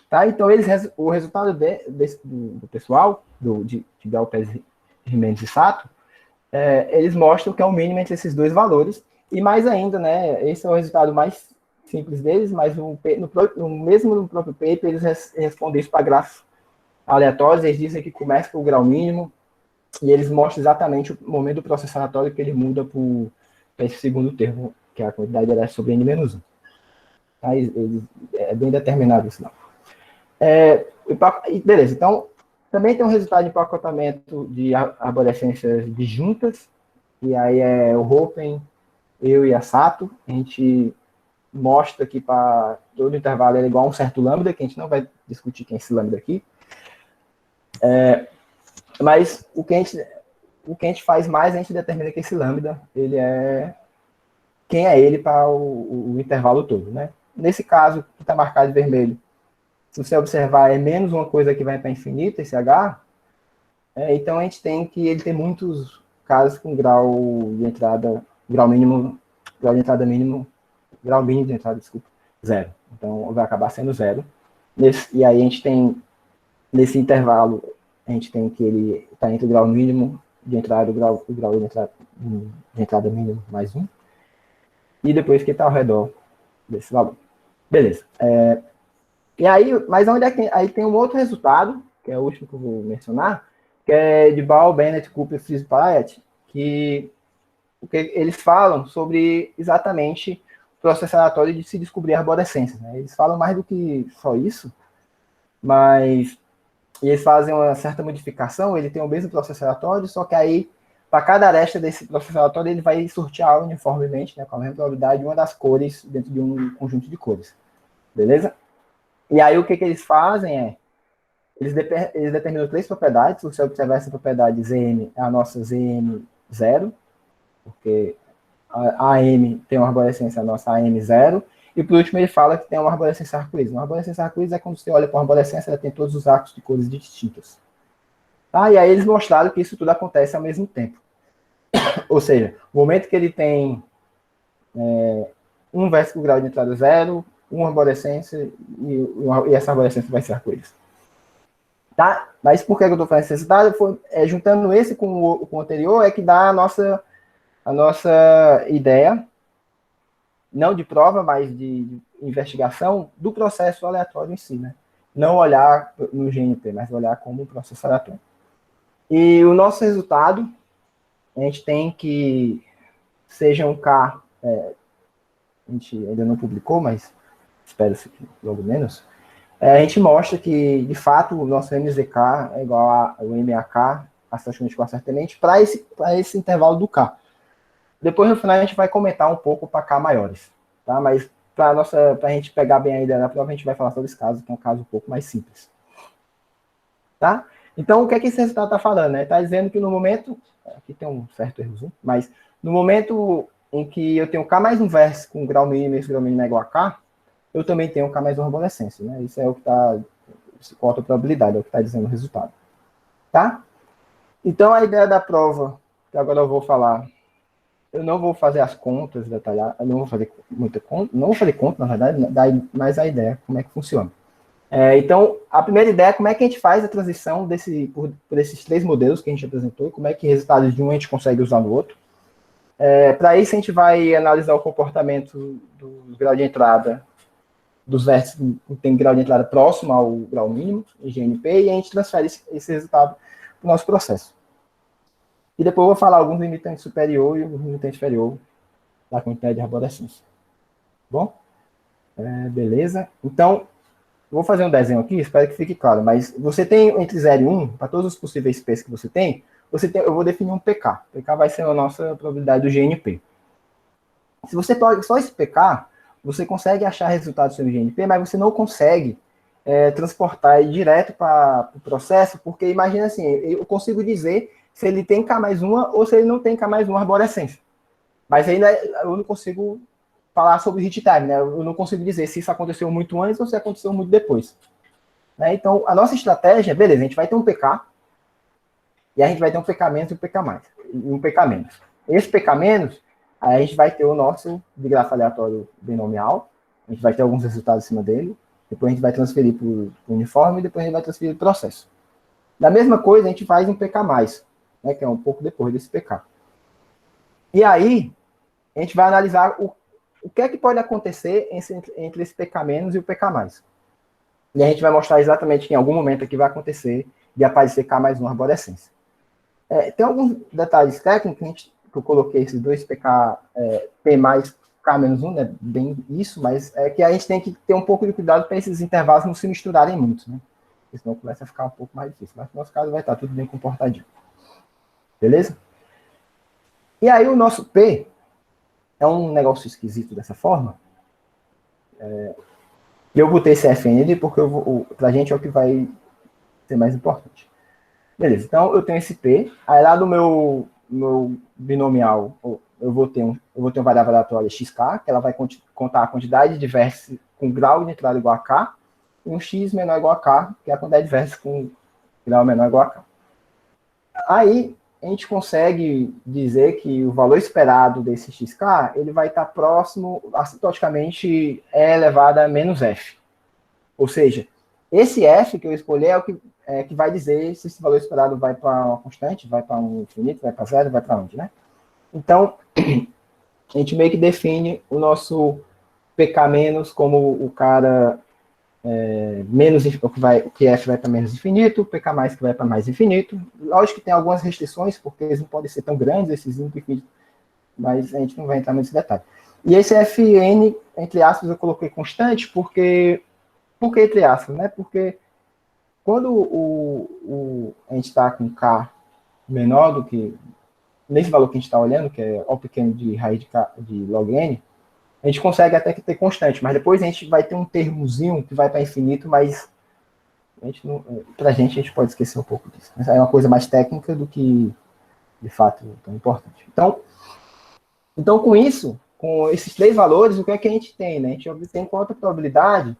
Tá? Então, o resultado do pessoal, de Gal, Pérez, Jimenez e Sato, eles mostram que é o mínimo entre esses dois valores, e mais ainda, né, esse é o resultado mais simples deles, mas mesmo no próprio paper, eles respondem isso para grafos aleatórios, eles dizem que começa com o grau mínimo, e eles mostram exatamente o momento do processo aleatório que ele muda para esse segundo termo, que é a quantidade de sobre N-1. Tá? É bem determinado isso, não. Beleza, então, também tem um resultado de empacotamento de arborescências disjuntas, e aí é o Hoppen, eu e a Sato, a gente mostra que para todo intervalo é igual a um certo lambda, que a gente não vai discutir quem é esse lambda aqui. Mas o que a gente faz mais, a gente determina que esse lambda, quem é ele para o intervalo todo, né? Nesse caso, que está marcado de vermelho, se você observar, é menos uma coisa que vai para infinito, esse H, então a gente tem que ele tem muitos casos com grau de entrada, grau mínimo de entrada, desculpa, 0. Então vai acabar sendo 0. E aí a gente tem, nesse intervalo, a gente tem que ele está entre o grau mínimo de entrada e o grau de entrada mínimo mais 1. E depois que está ao redor desse valor. Beleza. E aí, mas onde é que aí tem um outro resultado, que é o último que eu vou mencionar, que é de Ball, Bennett, Cooper, Fries e Pyatt, que eles falam sobre exatamente o processo aleatório de se descobrir arborescências. Né? Eles falam mais do que só isso, mas eles fazem uma certa modificação, ele tem o mesmo processo aleatório, só que aí, para cada aresta desse processo aleatório, ele vai sortear uniformemente, né, com a mesma probabilidade, uma das cores dentro de um conjunto de cores. Beleza? E aí o que eles fazem é, eles determinam 3 propriedades. Se você observar essa propriedade Zm, é a nossa Zm0, porque a AM tem uma arborescência, a nossa AM0, e por último ele fala que tem uma arborescência arco-íris. Uma arborescência arco-íris é quando você olha para uma arborescência, ela tem todos os arcos de cores distintas. Tá? E aí eles mostraram que isso tudo acontece ao mesmo tempo. Ou seja, o momento que ele tem um vértice com grau de entrada 0, uma arborescência, e essa arborescência vai ser arco-íris. Tá? Mas por que eu estou fazendo esse resultado? Juntando esse com o anterior, é que dá a nossa ideia, não de prova, mas de investigação, do processo aleatório em si. Né? Não olhar no GNP, mas olhar como um processo aleatório. E o nosso resultado, a gente tem que seja um K, a gente ainda não publicou, mas espero-se que logo menos, a gente mostra que, de fato, o nosso MZK é igual ao MAK, estatisticamente acertadamente, para esse intervalo do K. Depois, no final, a gente vai comentar um pouco para K maiores. Tá? Mas, para a gente pegar bem a ideia da prova, a gente vai falar sobre esse caso, que é um caso um pouco mais simples. Tá? Então, o que é que esse resultado está falando? Está dizendo que no momento, aqui tem um certo errozinho, mas no momento em que eu tenho K mais um vértice com grau mínimo e esse grau mínimo é igual a K, eu também tenho K mais uma arborescência. Né? Isso é o que está, com alta probabilidade, é o que está dizendo o resultado. Tá? Então, a ideia da prova, que agora eu vou falar, eu não vou fazer as contas detalhadas, eu não vou fazer muita conta, não vou fazer conta, na verdade, mas a ideia, como é que funciona. Então, a primeira ideia é como é que a gente faz a transição por esses 3 modelos que a gente apresentou, como é que resultados de um a gente consegue usar no outro. Para isso, a gente vai analisar o comportamento do grau de entrada dos vértices que tem grau de entrada próximo ao grau mínimo, em GNP, e a gente transfere esse resultado para o nosso processo. E depois eu vou falar alguns limitantes superior e alguns limitantes inferior da quantidade de arborescência. Bom? Beleza? Então, vou fazer um desenho aqui, espero que fique claro, mas você tem entre 0 e 1, para todos os possíveis P's que você tem, eu vou definir um PK. PK vai ser a nossa probabilidade do GNP. Se você pode só esse PK, você consegue achar resultados sobre o GNP, mas você não consegue transportar ele direto para o processo, porque imagina assim, eu consigo dizer se ele tem K mais uma ou se ele não tem K mais uma arborescência. Mas ainda eu não consigo falar sobre hit time, né? Eu não consigo dizer se isso aconteceu muito antes ou se aconteceu muito depois. Né? Então, a nossa estratégia, beleza, a gente vai ter um PK, e a gente vai ter um PK menos e um PK mais. E um PK menos. Esse PK menos, aí a gente vai ter o nosso de grafo aleatório binomial, a gente vai ter alguns resultados em cima dele, depois a gente vai transferir para o uniforme, e depois a gente vai transferir para o processo. Da mesma coisa, a gente faz um PK mais, né, que é um pouco depois desse PK. E aí, a gente vai analisar o que é que pode acontecer entre esse PK menos e o PK mais. E a gente vai mostrar exatamente que em algum momento aqui vai acontecer de aparecer K mais uma arborescência. Tem alguns detalhes técnicos que eu coloquei esses dois PK, P mais K menos 1, né, bem isso, mas é que a gente tem que ter um pouco de cuidado para esses intervalos não se misturarem muito, né? Porque senão começa a ficar um pouco mais difícil. Mas no nosso caso vai estar tudo bem comportadinho. Beleza? E aí o nosso P é um negócio esquisito dessa forma, Eu botei esse FN porque pra gente é o que vai ser mais importante. Beleza, então eu tenho esse P, aí lá do meu binomial eu vou ter uma variável aleatória xk, que ela vai contar a quantidade de vértices com grau de entrada igual a k, e um x menor ou igual a k, que é a quantidade de vértices com grau menor ou igual a k. Aí a gente consegue dizer que o valor esperado desse xk, ele vai estar próximo, assintoticamente, e elevado a menos f. Ou seja, esse f que eu escolhi é o que vai dizer se esse valor esperado vai para uma constante, vai para um infinito, vai para zero, vai para onde, né? Então, a gente meio que define o nosso pk- como o cara menos, que f vai para menos infinito, pk mais que vai para mais infinito. Lógico que tem algumas restrições, porque eles não podem ser tão grandes, esses infinitos, mas a gente não vai entrar nesse detalhe. E esse fn, entre aspas, eu coloquei constante, porque entre aspas, né? Porque quando a gente está com k menor do que, nesse valor que a gente está olhando, que é O pequeno de raiz de log n, a gente consegue até que ter constante, mas depois a gente vai ter um termozinho que vai para infinito, mas para a gente pode esquecer um pouco disso. Essa é uma coisa mais técnica do que, de fato, tão importante. Então com isso, com esses 3 valores, o que é que a gente tem? Né? A gente obtém com alta probabilidade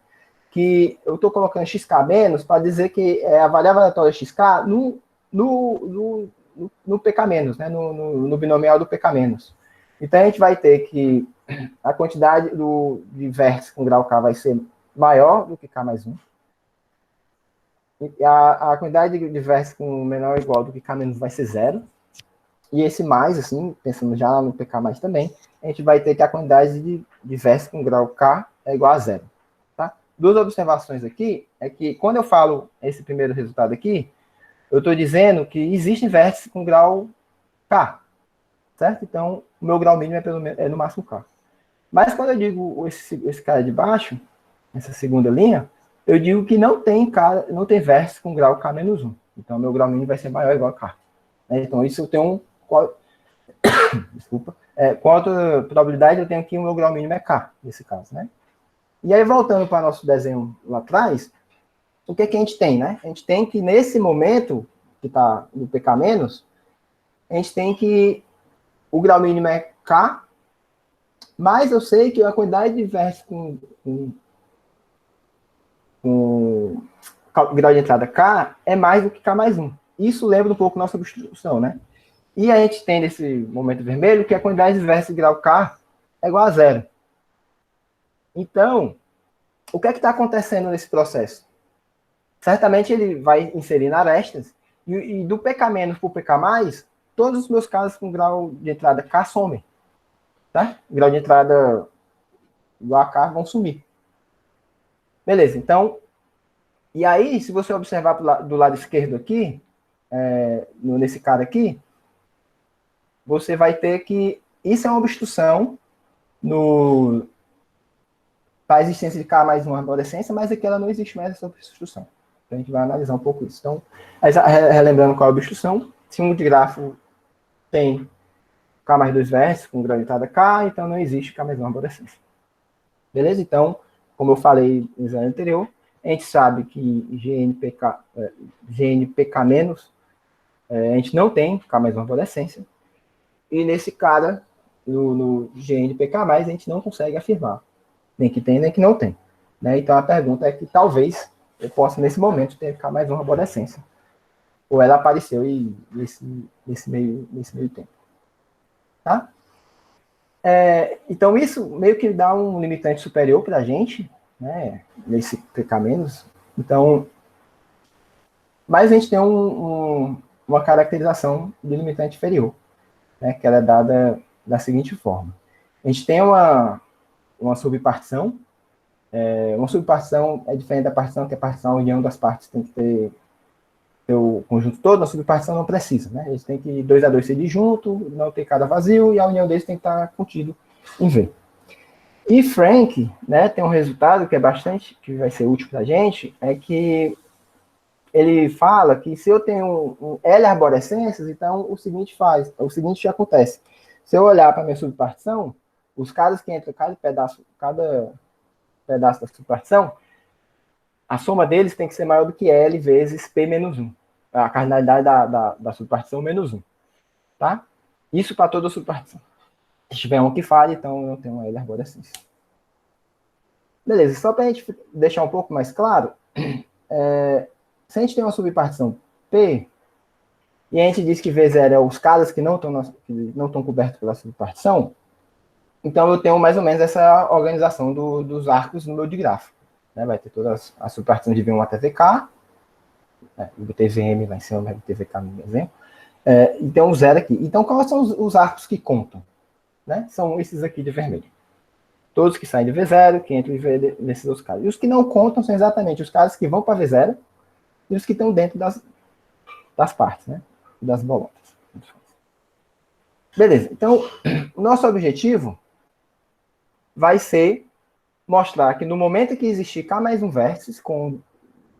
que eu estou colocando xk menos para dizer que é a variável aleatória xk no pk menos, né? no binomial do pk menos. Então a gente vai ter que a quantidade de vértices com grau k vai ser maior do que k mais 1. A quantidade de vértices com menor ou igual do que k menos vai ser 0. E esse mais, assim, pensando já no pk mais também, a gente vai ter que a quantidade de vértices com grau k é igual a 0. Tá? 2 observações aqui é que quando eu falo esse primeiro resultado aqui, eu estou dizendo que existem vértices com grau k, certo? Então, o meu grau mínimo é no máximo k. Mas quando eu digo esse cara de baixo, essa segunda linha, eu digo que não tem vértice com grau k menos 1. Então, meu grau mínimo vai ser maior ou igual a k. Então, isso eu tenho desculpa. Quanto a probabilidade, eu tenho que o meu grau mínimo é k, nesse caso, né? E aí, voltando para nosso desenho lá atrás, o que a gente tem, né? A gente tem que, nesse momento, que está no pk menos, a gente tem que o grau mínimo é k, mas eu sei que a quantidade de vértices com grau de entrada k é mais do que k mais 1. Isso lembra um pouco nossa substituição, né? E a gente tem nesse momento vermelho que a quantidade de vértices de grau k é igual a 0. Então, o que é que está acontecendo nesse processo? Certamente ele vai inserir arestas e do pk menos para o pk mais, todos os meus casos com grau de entrada k somem. Tá? Grau de entrada igual a k vão sumir. Beleza, então, e aí, se você observar do lado esquerdo aqui, nesse cara aqui, você vai ter que isso é uma obstrução para a existência de K mais uma arborescência, mas aqui ela não existe mais essa obstrução. Então, a gente vai analisar um pouco isso. Então, relembrando qual é a obstrução, se um grafo tem K mais 2 vértices com grau de entrada K, então não existe K mais uma arborescência. Beleza? Então, como eu falei no slide anterior, a gente sabe que GNPK menos, a gente não tem K mais uma arborescência, e nesse cara, no GNPK+, a gente não consegue afirmar. Nem que tem, nem que não tem. Né? Então, a pergunta é que talvez eu possa, nesse momento, ter K mais uma arborescência. Ou ela apareceu nesse meio tempo. Tá? Então, isso meio que dá um limitante superior para a gente, né? Nesse PK-. Então, mas a gente tem uma caracterização de limitante inferior, né? Que ela é dada da seguinte forma. A gente tem uma subpartição. Uma subpartição é diferente da partição, que a partição, a união das partes tem que ter o conjunto todo, a subpartição não precisa, né? Eles têm que 2 a 2 ser disjunto, não ter cada vazio, e a união deles tem que estar contido em V. E Frank, né, tem um resultado que que vai ser útil para a gente, é que ele fala que se eu tenho L arborescências, então o seguinte acontece. Se eu olhar para a minha subpartição, os caras que entram cada pedaço, cada pedaços da subpartição, a soma deles tem que ser maior do que L vezes P menos 1. A cardinalidade da subpartição menos 1. Tá? Isso para toda a subpartição. Se tiver um que falhe, então eu não tenho uma L arborescência. Beleza, só para a gente deixar um pouco mais claro, se a gente tem uma subpartição P, e a gente diz que V0 é os caras que não estão cobertos pela subpartição, então eu tenho mais ou menos essa organização dos arcos no meu digrafo. Né? Vai ter todas as subpartições de V1 até VK, o TVM lá em cima, o TVK no exemplo, e tem um zero aqui. Então, quais são os arcos que contam? Né? São esses aqui de vermelho. Todos que saem de V0, que entram em V nesses outros caras. E os que não contam são exatamente os caras que vão para V0 e os que estão dentro das partes, né? Das bolotas. Beleza. Então, o nosso objetivo vai ser mostrar que no momento que existir K mais um vértice com o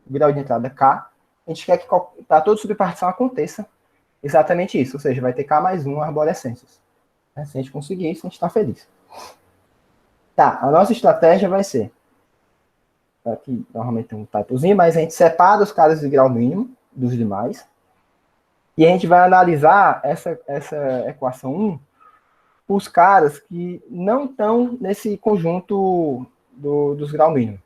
grau de entrada K, a gente quer que para toda subpartição aconteça exatamente isso. Ou seja, vai ter K mais 1 arborescências. Se a gente conseguir isso, a gente está feliz. Tá, a nossa estratégia vai ser... Aqui, normalmente tem um typozinho, mas a gente separa os caras de grau mínimo dos demais. E a gente vai analisar essa equação 1, os caras que não estão nesse conjunto dos grau mínimo.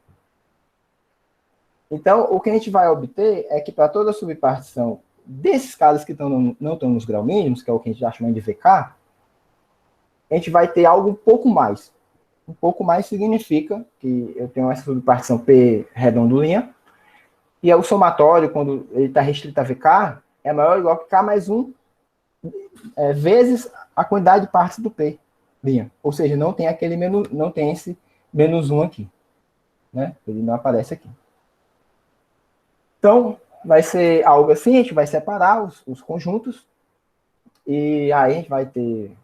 Então, o que a gente vai obter é que para toda a subpartição desses caras que não estão nos grau mínimos, que é o que a gente já chama de VK, a gente vai ter algo um pouco mais. Um pouco mais significa que eu tenho essa subpartição P redondulinha, e o somatório, quando ele está restrito a VK, é maior ou igual que K mais 1 vezes a quantidade de partes do P. Linha. Ou seja, não tem esse menos 1 aqui. Né? Ele não aparece aqui. Então, vai ser algo assim, a gente vai separar os conjuntos, e aí a gente vai ter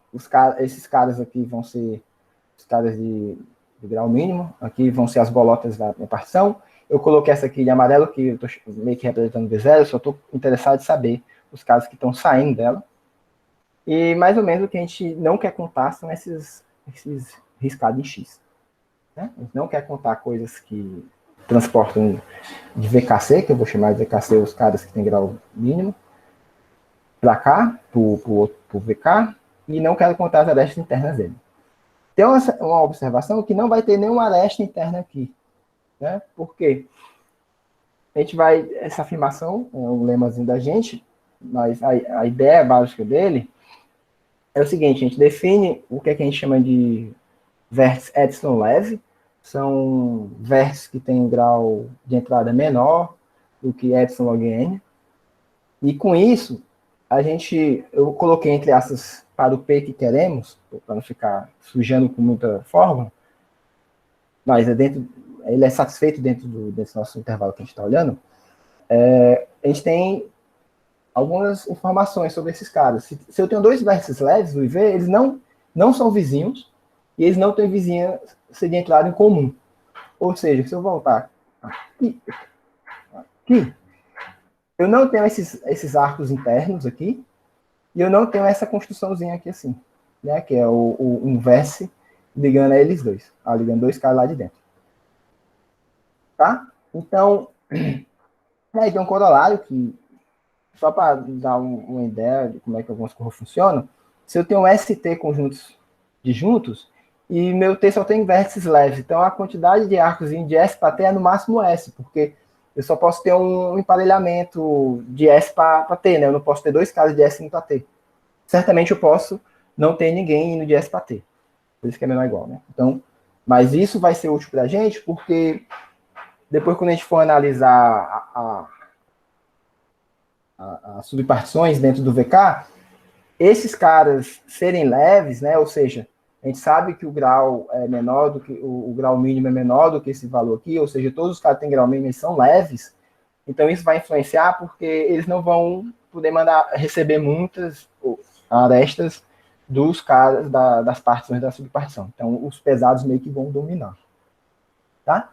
esses caras aqui vão ser os caras de grau mínimo, aqui vão ser as bolotas da minha partição. Eu coloquei essa aqui de amarelo, que eu estou meio que representando V0, eu só estou interessado em saber os caras que estão saindo dela. E mais ou menos o que a gente não quer contar são esses riscados em X. Né? A gente não quer contar coisas que transportam de VKC, que eu vou chamar de VKC os caras que têm grau mínimo, para cá, para o VK, e não quero contar as arestas internas dele. Tem uma observação que não vai ter nenhuma aresta interna aqui. Né? Por quê? A gente vai... Essa afirmação é um lemazinho da gente, mas a ideia básica dele é o seguinte: a gente define o que a gente chama de vértice epsilon leve, são vértices que têm grau de entrada menor do que epsilon log n, e com isso, eu coloquei entre aspas para o P que queremos, para não ficar sujando com muita fórmula, mas ele é satisfeito dentro desse nosso intervalo que a gente está olhando. A gente tem algumas informações sobre esses caras. Se eu tenho dois vértices leves, o IV, eles não são vizinhos, e eles não têm vizinhança de entrada em comum. Ou seja, se eu voltar aqui, eu não tenho esses arcos internos aqui, e eu não tenho essa construçãozinha aqui assim, né, que é um vértice ligando a eles dois, ligando dois caras lá de dentro. Tá? Então, aí tem um corolário que, só para dar uma ideia de como é que algumas curvas funcionam, se eu tenho um ST conjuntos disjuntos, e meu T só tem vértices leves, então a quantidade de arcos de S para T é no máximo S, porque eu só posso ter um emparelhamento de S para T, né? Eu não posso ter dois caras de S indo para T. Certamente eu posso não ter ninguém indo de S para T. Por isso que é menor ou igual, né? Então, mas isso vai ser útil para a gente, porque depois quando a gente for analisar as subpartições dentro do VK, esses caras serem leves, né? Ou seja, a gente sabe que o grau é menor do que o grau mínimo é menor do que esse valor aqui, ou seja, todos os caras que têm grau mínimo são leves, então isso vai influenciar porque eles não vão poder receber muitas arestas dos caras das partições da subpartição. Então os pesados meio que vão dominar. Tá?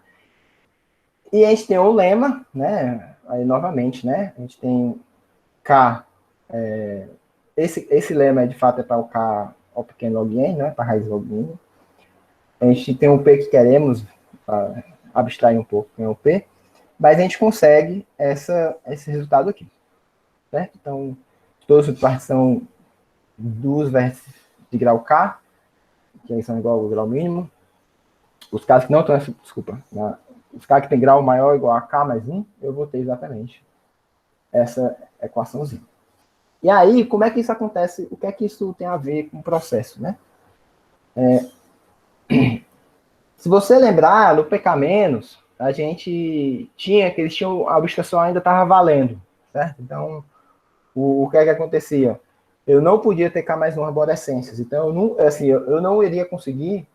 E a gente tem um lema, né? Aí novamente, né? A gente tem K, esse lema de fato é para o K O pequeno log n, né, para raiz log n. A gente tem um P que queremos, para abstrair um pouco em OP, mas a gente consegue esse resultado aqui, certo? Então, todos os partes são dos vértices de grau K, que aí são igual ao grau mínimo. Os casos que não estão, desculpa, os casos que tem grau maior ou igual a K mais 1, eu vou ter exatamente essa equaçãozinha. E aí, como é que isso acontece? O que é que isso tem a ver com o processo, né? Se você lembrar, no PK-, a gente tinha, que eles tinham, a abstração ainda estava valendo, certo? Então, o que é que acontecia? Eu não podia ter K mais 1 arborescências, então eu não iria conseguir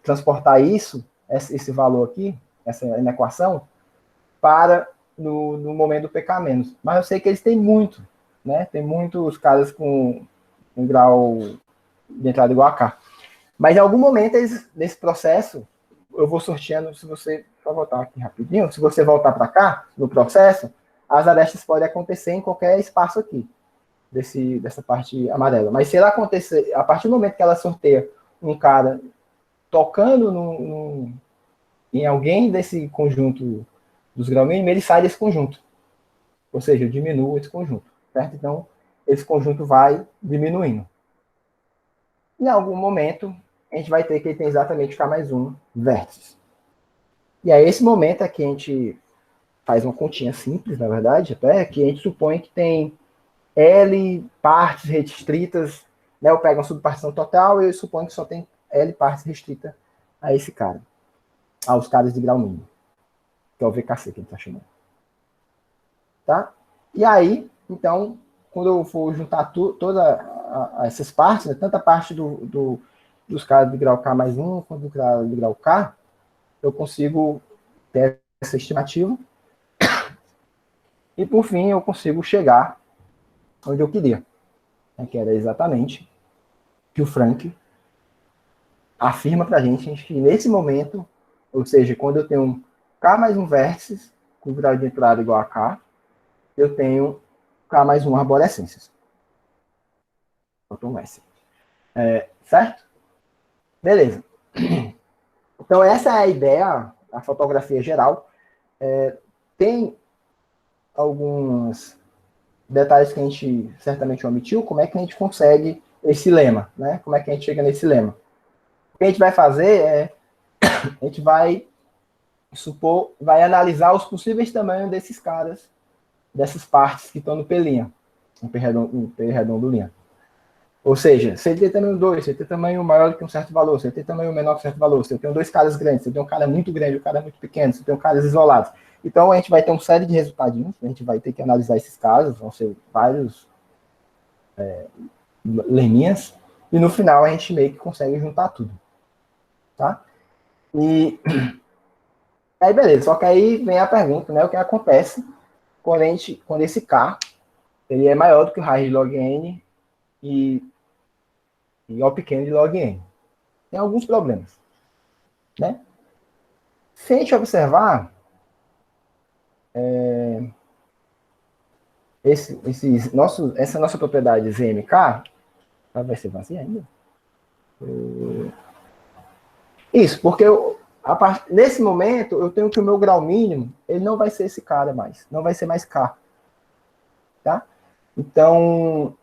transportar esse valor aqui, essa equação, para no momento do PK-. Mas eu sei que eles têm muito, né? Tem muitos caras com um grau de entrada igual a K. Mas em algum momento, nesse processo, eu vou sorteando, se você, para voltar aqui rapidinho, se você voltar para cá, no processo, as arestas podem acontecer em qualquer espaço aqui, dessa parte amarela. Mas se ela acontecer, a partir do momento que ela sorteia um cara tocando em alguém desse conjunto dos grau mínimo, ele sai desse conjunto. Ou seja, eu diminuo esse conjunto, certo? Então, esse conjunto vai diminuindo. Em algum momento, a gente vai ter que ele tem exatamente K mais 1 vértices. E aí, esse momento é que a gente faz uma continha simples, na verdade, até que a gente supõe que tem L partes restritas, né? Eu pego uma subpartição total e eu suponho que só tem L partes restritas a esse cara, aos caras de grau mínimo, que é o VKC que ele está chamando. Tá? E aí, então, quando eu for juntar todas essas partes, né, tanto a parte dos caras de grau K mais 1, quanto do cara de grau K, eu consigo ter essa estimativa. E, por fim, eu consigo chegar onde eu queria, né, que era exatamente que o Frank afirma para a gente que nesse momento, ou seja, quando eu tenho um K mais 1 vértices, com grau de entrada igual a K, eu tenho K mais 1 arborescências. Faltou S. Certo? Beleza. Então, essa é a ideia, a fotografia geral. Tem alguns detalhes que a gente certamente omitiu. Como é que a gente consegue esse lema, né? Como é que a gente chega nesse lema? O que a gente vai fazer a gente vai analisar os possíveis tamanhos desses caras, dessas partes que estão no P', no P redondo linha. Ou seja, se ele tem tamanho 2, se ele tem tamanho maior do que um certo valor, se ele tem tamanho menor que um certo valor, se eu tenho dois caras grandes, se eu tenho um cara muito grande, um cara muito pequeno, se eu tenho caras isolados. Então, a gente vai ter uma série de resultadinhos, a gente vai ter que analisar esses casos, vão ser vários leminhas, e no final a gente meio que consegue juntar tudo. Tá? E aí, beleza, só que aí vem a pergunta, né, o que acontece quando esse K ele é maior do que o raiz de log n e O pequeno de log n. Tem alguns problemas, né? Se a gente observar essa nossa propriedade ZMK, vai ser vazia ainda? Isso, porque nesse momento eu tenho que o meu grau mínimo ele não vai ser esse cara mais, não vai ser mais K. Tá? Então,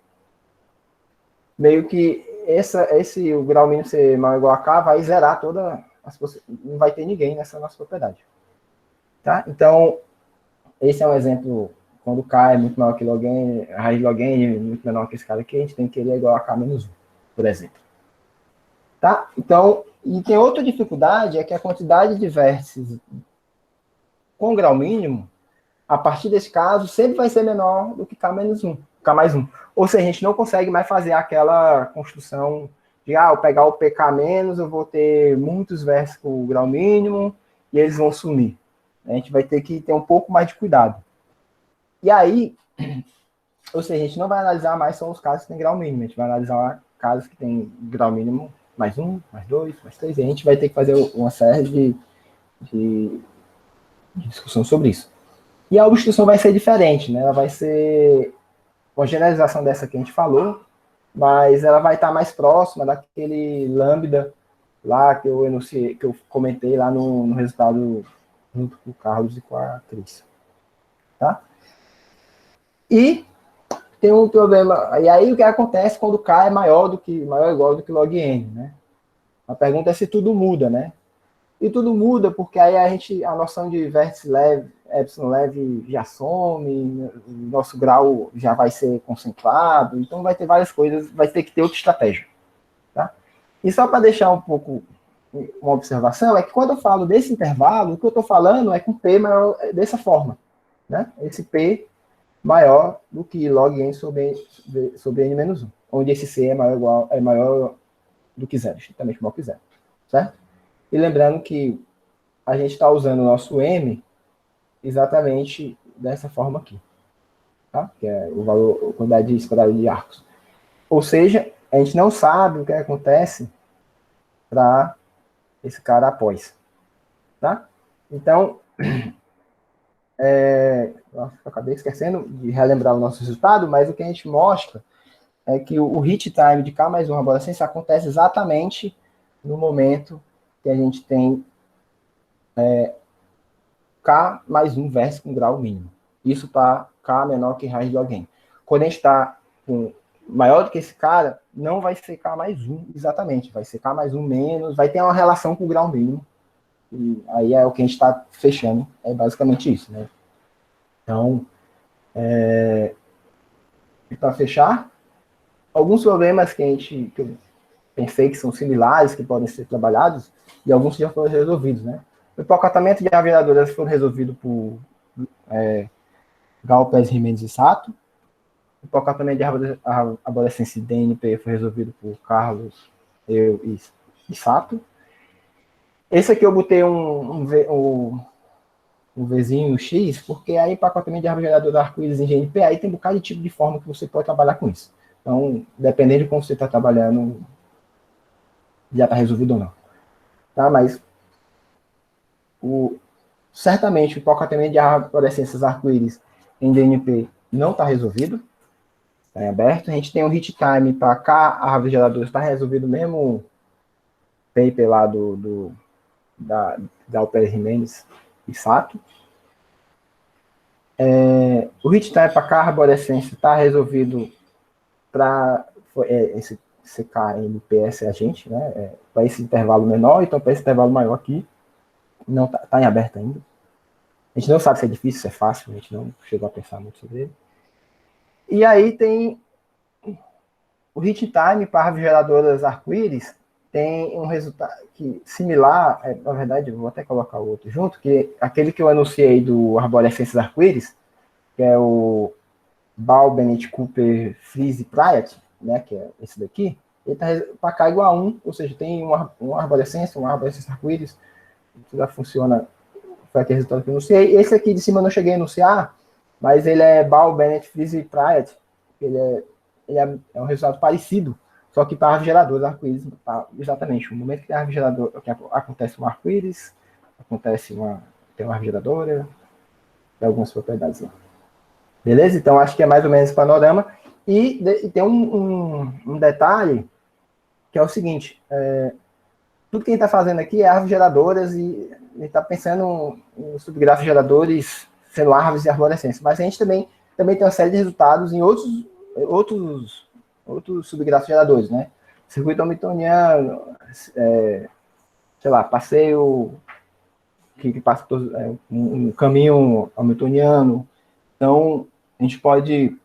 meio que o grau mínimo ser maior ou igual a K vai zerar toda as possibilidades. Não vai ter ninguém nessa nossa propriedade. Tá? Então, esse é um exemplo, quando K é muito maior que log n, a raiz de log n é muito menor que esse cara aqui, a gente tem que querer igual a K menos 1, por exemplo. Tá? Então, e tem outra dificuldade, é que a quantidade de vértices com grau mínimo, a partir desse caso, sempre vai ser menor do que K menos 1, K mais 1. Ou seja, a gente não consegue mais fazer aquela construção de, eu pegar o PK-, eu vou ter muitos vértices com grau mínimo e eles vão sumir. A gente vai ter que ter um pouco mais de cuidado. E aí, ou seja, a gente não vai analisar mais só os casos que têm grau mínimo, a gente vai analisar casos que têm grau mínimo mais 1, mais 2, mais 3, e a gente vai ter que fazer uma série de discussão sobre isso. E a obstrução vai ser diferente, né? Ela vai ser uma generalização dessa que a gente falou, mas ela vai estar mais próxima daquele lambda lá que eu enunciei, que eu comentei lá no resultado junto com o Carlos e com a Cris. Tá? E tem um problema, e aí o que acontece quando K é maior ou igual do que log N, né? A pergunta é se tudo muda, né? E tudo muda porque aí a noção de vértice leve, epsilon leve já some, nosso grau já vai ser concentrado, então vai ter várias coisas, vai ter que ter outra estratégia. Tá? E só para deixar um pouco uma observação, é que quando eu falo desse intervalo, o que eu estou falando é com P maior dessa forma. Né? Esse P maior do que log N sobre N menos 1, onde esse C é maior do que zero, estritamente maior que zero. Certo? E lembrando que a gente está usando o nosso M exatamente dessa forma aqui. Tá? Que é o valor, a quantidade esperada de arcos. Ou seja, a gente não sabe o que acontece para esse cara após. Tá? Então, eu acabei esquecendo de relembrar o nosso resultado, mas o que a gente mostra é que o hit time de K mais 1 arborescência acontece exatamente no momento que a gente tem K mais 1 versus com grau mínimo. Isso para K menor que raiz de alguém. Quando a gente está com maior do que esse cara, não vai ser K mais 1 exatamente, vai ser K mais 1 menos, vai ter uma relação com o grau mínimo. E aí é o que a gente está fechando, é basicamente isso, né? Então, para fechar, alguns problemas que eu pensei que são similares, que podem ser trabalhados, e alguns já foram resolvidos, né? O empacotamento de arveladoras foi resolvido por Gal, Pérez, Jimenez e Sato. O empacotamento de arborescência DNP foi resolvido por Carlos, eu e Sato. Esse aqui eu botei um Vzinho, um X, porque aí empacotamento de arvelador arco-íris em GNP, aí tem um bocado de tipo de forma que você pode trabalhar com isso. Então, dependendo de como você está trabalhando, já está resolvido ou não. Tá? Mas, certamente, o empacotamento de arborescências arco-íris em DNP não está resolvido. Está em aberto. A gente tem um hit time para cá, a árvore geradora está resolvido mesmo o paper lá da Alper Jimenez e Sato. O hit time para cá, a arborescência está resolvido para esse CKMPS a gente, né? Para esse intervalo menor, então para esse intervalo maior aqui, não está em aberto ainda. A gente não sabe se é difícil, se é fácil, a gente não chegou a pensar muito sobre ele. E aí tem o hit time para árvores geradoras arco-íris, tem um resultado similar, na verdade, eu vou até colocar o outro junto, que aquele que eu anunciei do arborescências arco-íris, que é o Ball, Bennett, Cooper, Freeze e Pryor, né, que é esse daqui, ele está para K igual a 1, ou seja, tem uma arborescência arco-íris, isso já funciona, foi aquele resultado que eu anunciei. Esse aqui de cima eu não cheguei a anunciar, mas ele é Ball, Bennett, Freeze e Pryor, ele é um resultado parecido, só que para árvore geradora, arco-íris, exatamente, o momento que tem árvore geradora, que acontece um arco-íris, tem uma árvore geradora, tem algumas propriedades lá. Beleza? Então, acho que é mais ou menos esse panorama. E tem um detalhe, que é o seguinte, tudo que a gente está fazendo aqui é árvores geradoras e a gente está pensando em subgráficos geradores sendo árvores de arborescência, mas a gente também tem uma série de resultados em outros subgráficos geradores, né? Circuito hamiltoniano, sei lá, passeio que passa um caminho hamiltoniano. Então, a gente pode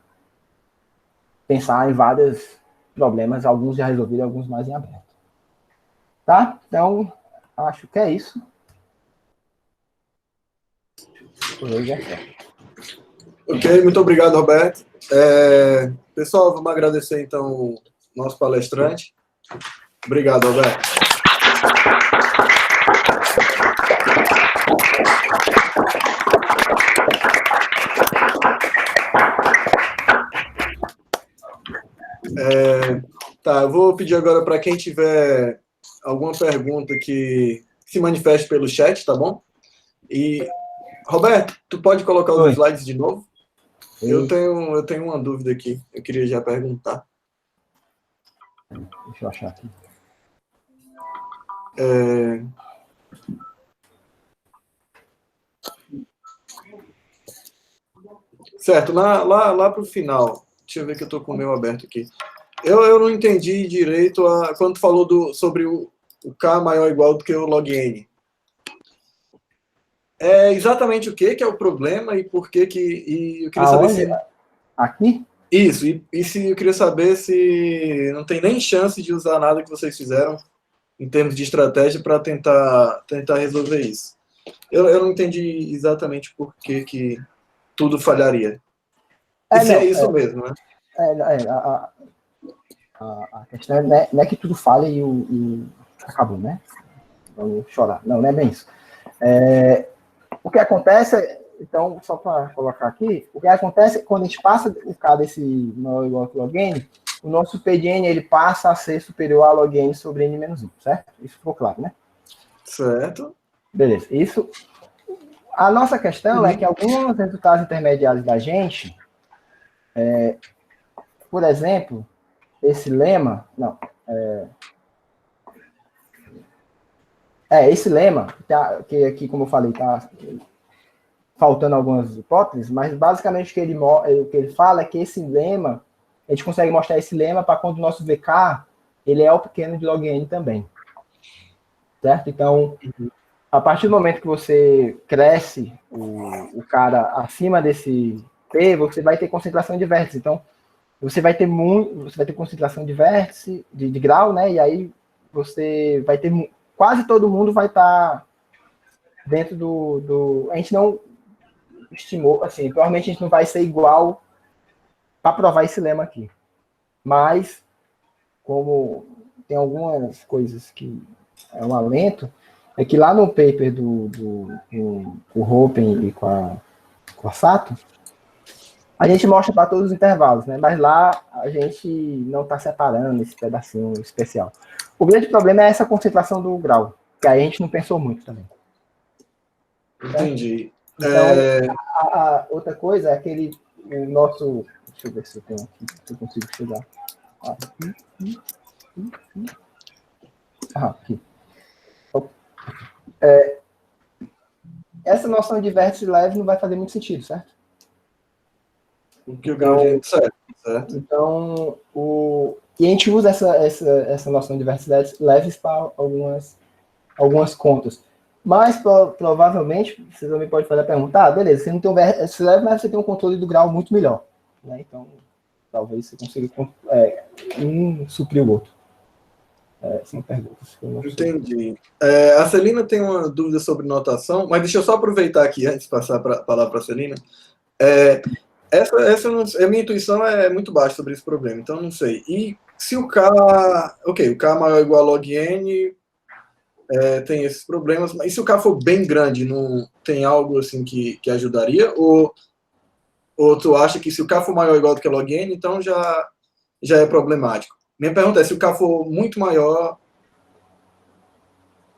pensar em vários problemas, alguns já resolvidos, alguns mais em aberto. Tá? Então, acho que é isso. Ok, muito obrigado, Roberto. Pessoal, vamos agradecer, então, o nosso palestrante. Obrigado, Roberto. Tá, eu vou pedir agora para quem tiver alguma pergunta que se manifeste pelo chat, tá bom? E, Roberto, tu pode colocar os slides de novo? Eu tenho uma dúvida aqui, eu queria já perguntar. Deixa eu achar aqui. Certo, lá para o final. Deixa eu ver que eu estou com o meu aberto aqui. Eu não entendi direito quando tu falou sobre o K maior ou igual do que o log N. É exatamente o que é o problema e por que e eu queria saber se... Aqui? Isso, e se eu queria saber se não tem nem chance de usar nada que vocês fizeram em termos de estratégia para tentar resolver isso. Eu não entendi exatamente por que tudo falharia. E se é isso mesmo, né? A questão não é que tudo falha e acabou, né? Vamos chorar. Não é bem isso. O que acontece, então, só para colocar aqui, o que acontece quando a gente passa o K desse maior ou igual que log N, o nosso P de N ele passa a ser superior a log N sobre N menos 1, certo? Isso ficou claro, né? Certo. Beleza. Isso. A nossa questão é que alguns resultados intermediários da gente, por exemplo, esse lema, esse lema, que aqui, como eu falei, está faltando algumas hipóteses, mas basicamente o que ele fala é que esse lema, a gente consegue mostrar esse lema para quando o nosso VK, ele é o pequeno de log N também. Certo? Então, a partir do momento que você cresce o cara acima desse P, você vai ter concentração de vértices. Então, você vai ter concentração de vértice, de grau, né? E aí você vai ter... Quase todo mundo vai estar dentro do... A gente não estimou, assim, provavelmente a gente não vai ser igual para provar esse lema aqui. Mas, como tem algumas coisas que é um alento, é que lá no paper com o Hoppen e com a Sato, a gente mostra para todos os intervalos, né? Mas lá a gente não está separando esse pedacinho especial. O grande problema é essa concentração do grau, que aí a gente não pensou muito também. Entendi. Então, a outra coisa é o nosso... Deixa eu ver se eu tenho aqui, se eu consigo chegar. Aqui. Essa noção de vértice leve não vai fazer muito sentido, certo? Porque o gradiente certo. Então, e a gente usa essa noção de vértices leves para algumas contas. Mas, provavelmente, você também pode fazer a pergunta, beleza, você não tem um vértice leve, mas você tem um controle do grau muito melhor. Né? Então, talvez você consiga suprir o outro. São perguntas. Entendi. A Celina tem uma dúvida sobre notação, mas deixa eu só aproveitar aqui, antes de passar a palavra para a Celina. A minha intuição é muito baixa sobre esse problema, então não sei. E se o K... Ok, o K maior ou igual a log N tem esses problemas, mas e se o K for bem grande, não tem algo assim que ajudaria? Ou tu acha que se o K for maior ou igual do que a log N, então já é problemático? Minha pergunta é, se o K for muito maior...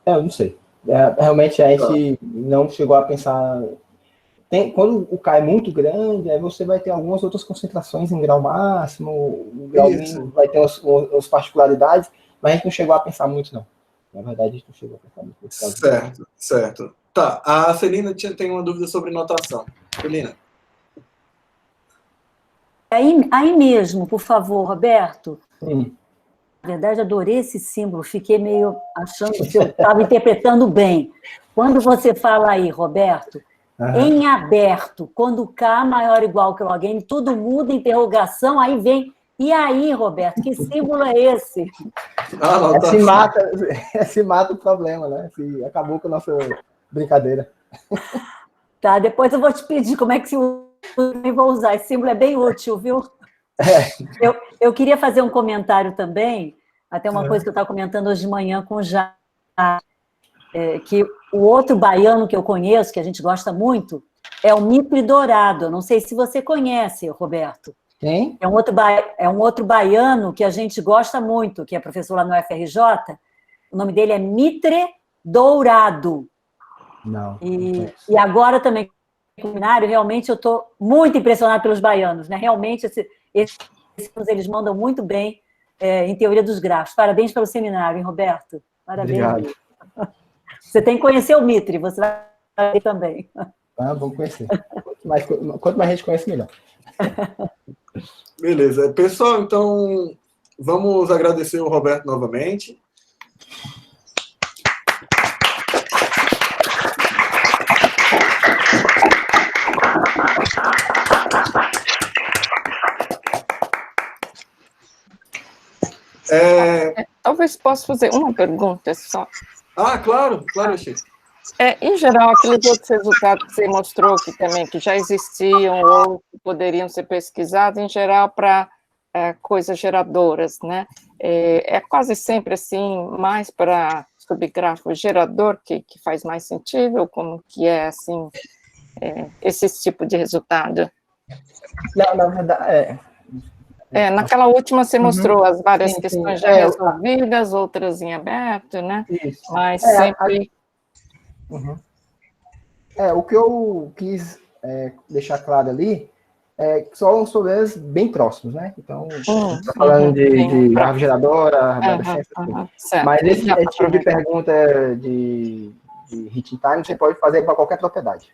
Eu não sei. Realmente a gente não chegou a pensar... Quando o K é muito grande, aí você vai ter algumas outras concentrações em grau máximo, o grau mínimo vai ter as particularidades, mas a gente não chegou a pensar muito, não. Na verdade, a gente não chegou a pensar muito. Certo. Tá, a Celina tem uma dúvida sobre notação. Celina. Aí mesmo, por favor, Roberto. Sim. Na verdade, adorei esse símbolo, fiquei meio achando que eu estava interpretando bem. Quando você fala aí, Roberto, em aberto, quando K maior ou igual que log N, tudo muda, interrogação, aí vem... E aí, Roberto, que símbolo é esse? Se mata o problema, né? Acabou com a nossa brincadeira. Tá, depois eu vou te pedir como é que eu vou usar. Esse símbolo é bem útil, viu? Eu queria fazer um comentário também, até uma coisa que eu estava comentando hoje de manhã com o Já, que o outro baiano que eu conheço, que a gente gosta muito, é o Mitre Dourado. Eu não sei se você conhece, Roberto. Quem? É um outro baiano que a gente gosta muito, que é professor lá no FRJ. O nome dele é Mitre Dourado. Não. E agora também, no seminário, realmente eu estou muito impressionada pelos baianos, né? Realmente, eles mandam muito bem em teoria dos grafos. Parabéns pelo seminário, hein, Roberto? Parabéns. Obrigado. Você tem que conhecer o Mitre, você vai ver também. Ah, vamos conhecer. Quanto mais gente conhece, melhor. Beleza. Pessoal, então, vamos agradecer o Roberto novamente. Talvez possa fazer uma pergunta só. Ah, claro, Chico. Em geral, aqueles outros resultados que você mostrou que já existiam ou que poderiam ser pesquisados, em geral, para coisas geradoras, né? É quase sempre assim, mais para subgráfico gerador que faz mais sentido, ou como que é, assim, esse tipo de resultado? Não, na verdade, naquela última você mostrou as várias Sim, questões sim. já resolvidas, outras em aberto, né? Isso. Mas sempre... O que eu quis deixar claro ali é que são os problemas bem próximos, né? Então, está falando de árvore geradora, arborescência, mas esse tipo de pergunta de hit time você pode fazer para qualquer propriedade.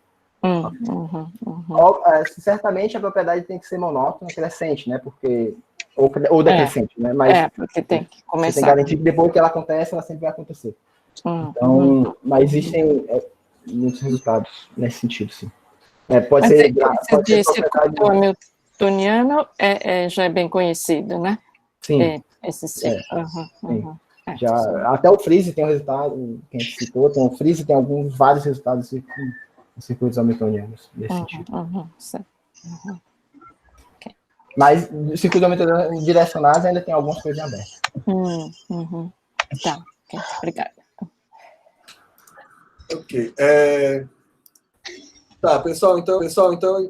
Certamente a propriedade tem que ser monótona, crescente, né? Porque, ou decrescente, né? Mas porque tem que começar. Você tem que garantir que depois que ela acontece, ela sempre vai acontecer. Então, mas existem muitos resultados nesse sentido, sim. Pode ser circuito hamiltoniano já é bem conhecido, né? Sim. Esse sim. Já, até o Freeze tem um resultado, que a gente citou, tem o Freeze tem vários resultados em circuitos hamiltonianos nesse sentido. Mas circuitos hamiltonianos direcionados ainda tem algumas coisas abertas. Tá, obrigada. Ok. Tá, pessoal, então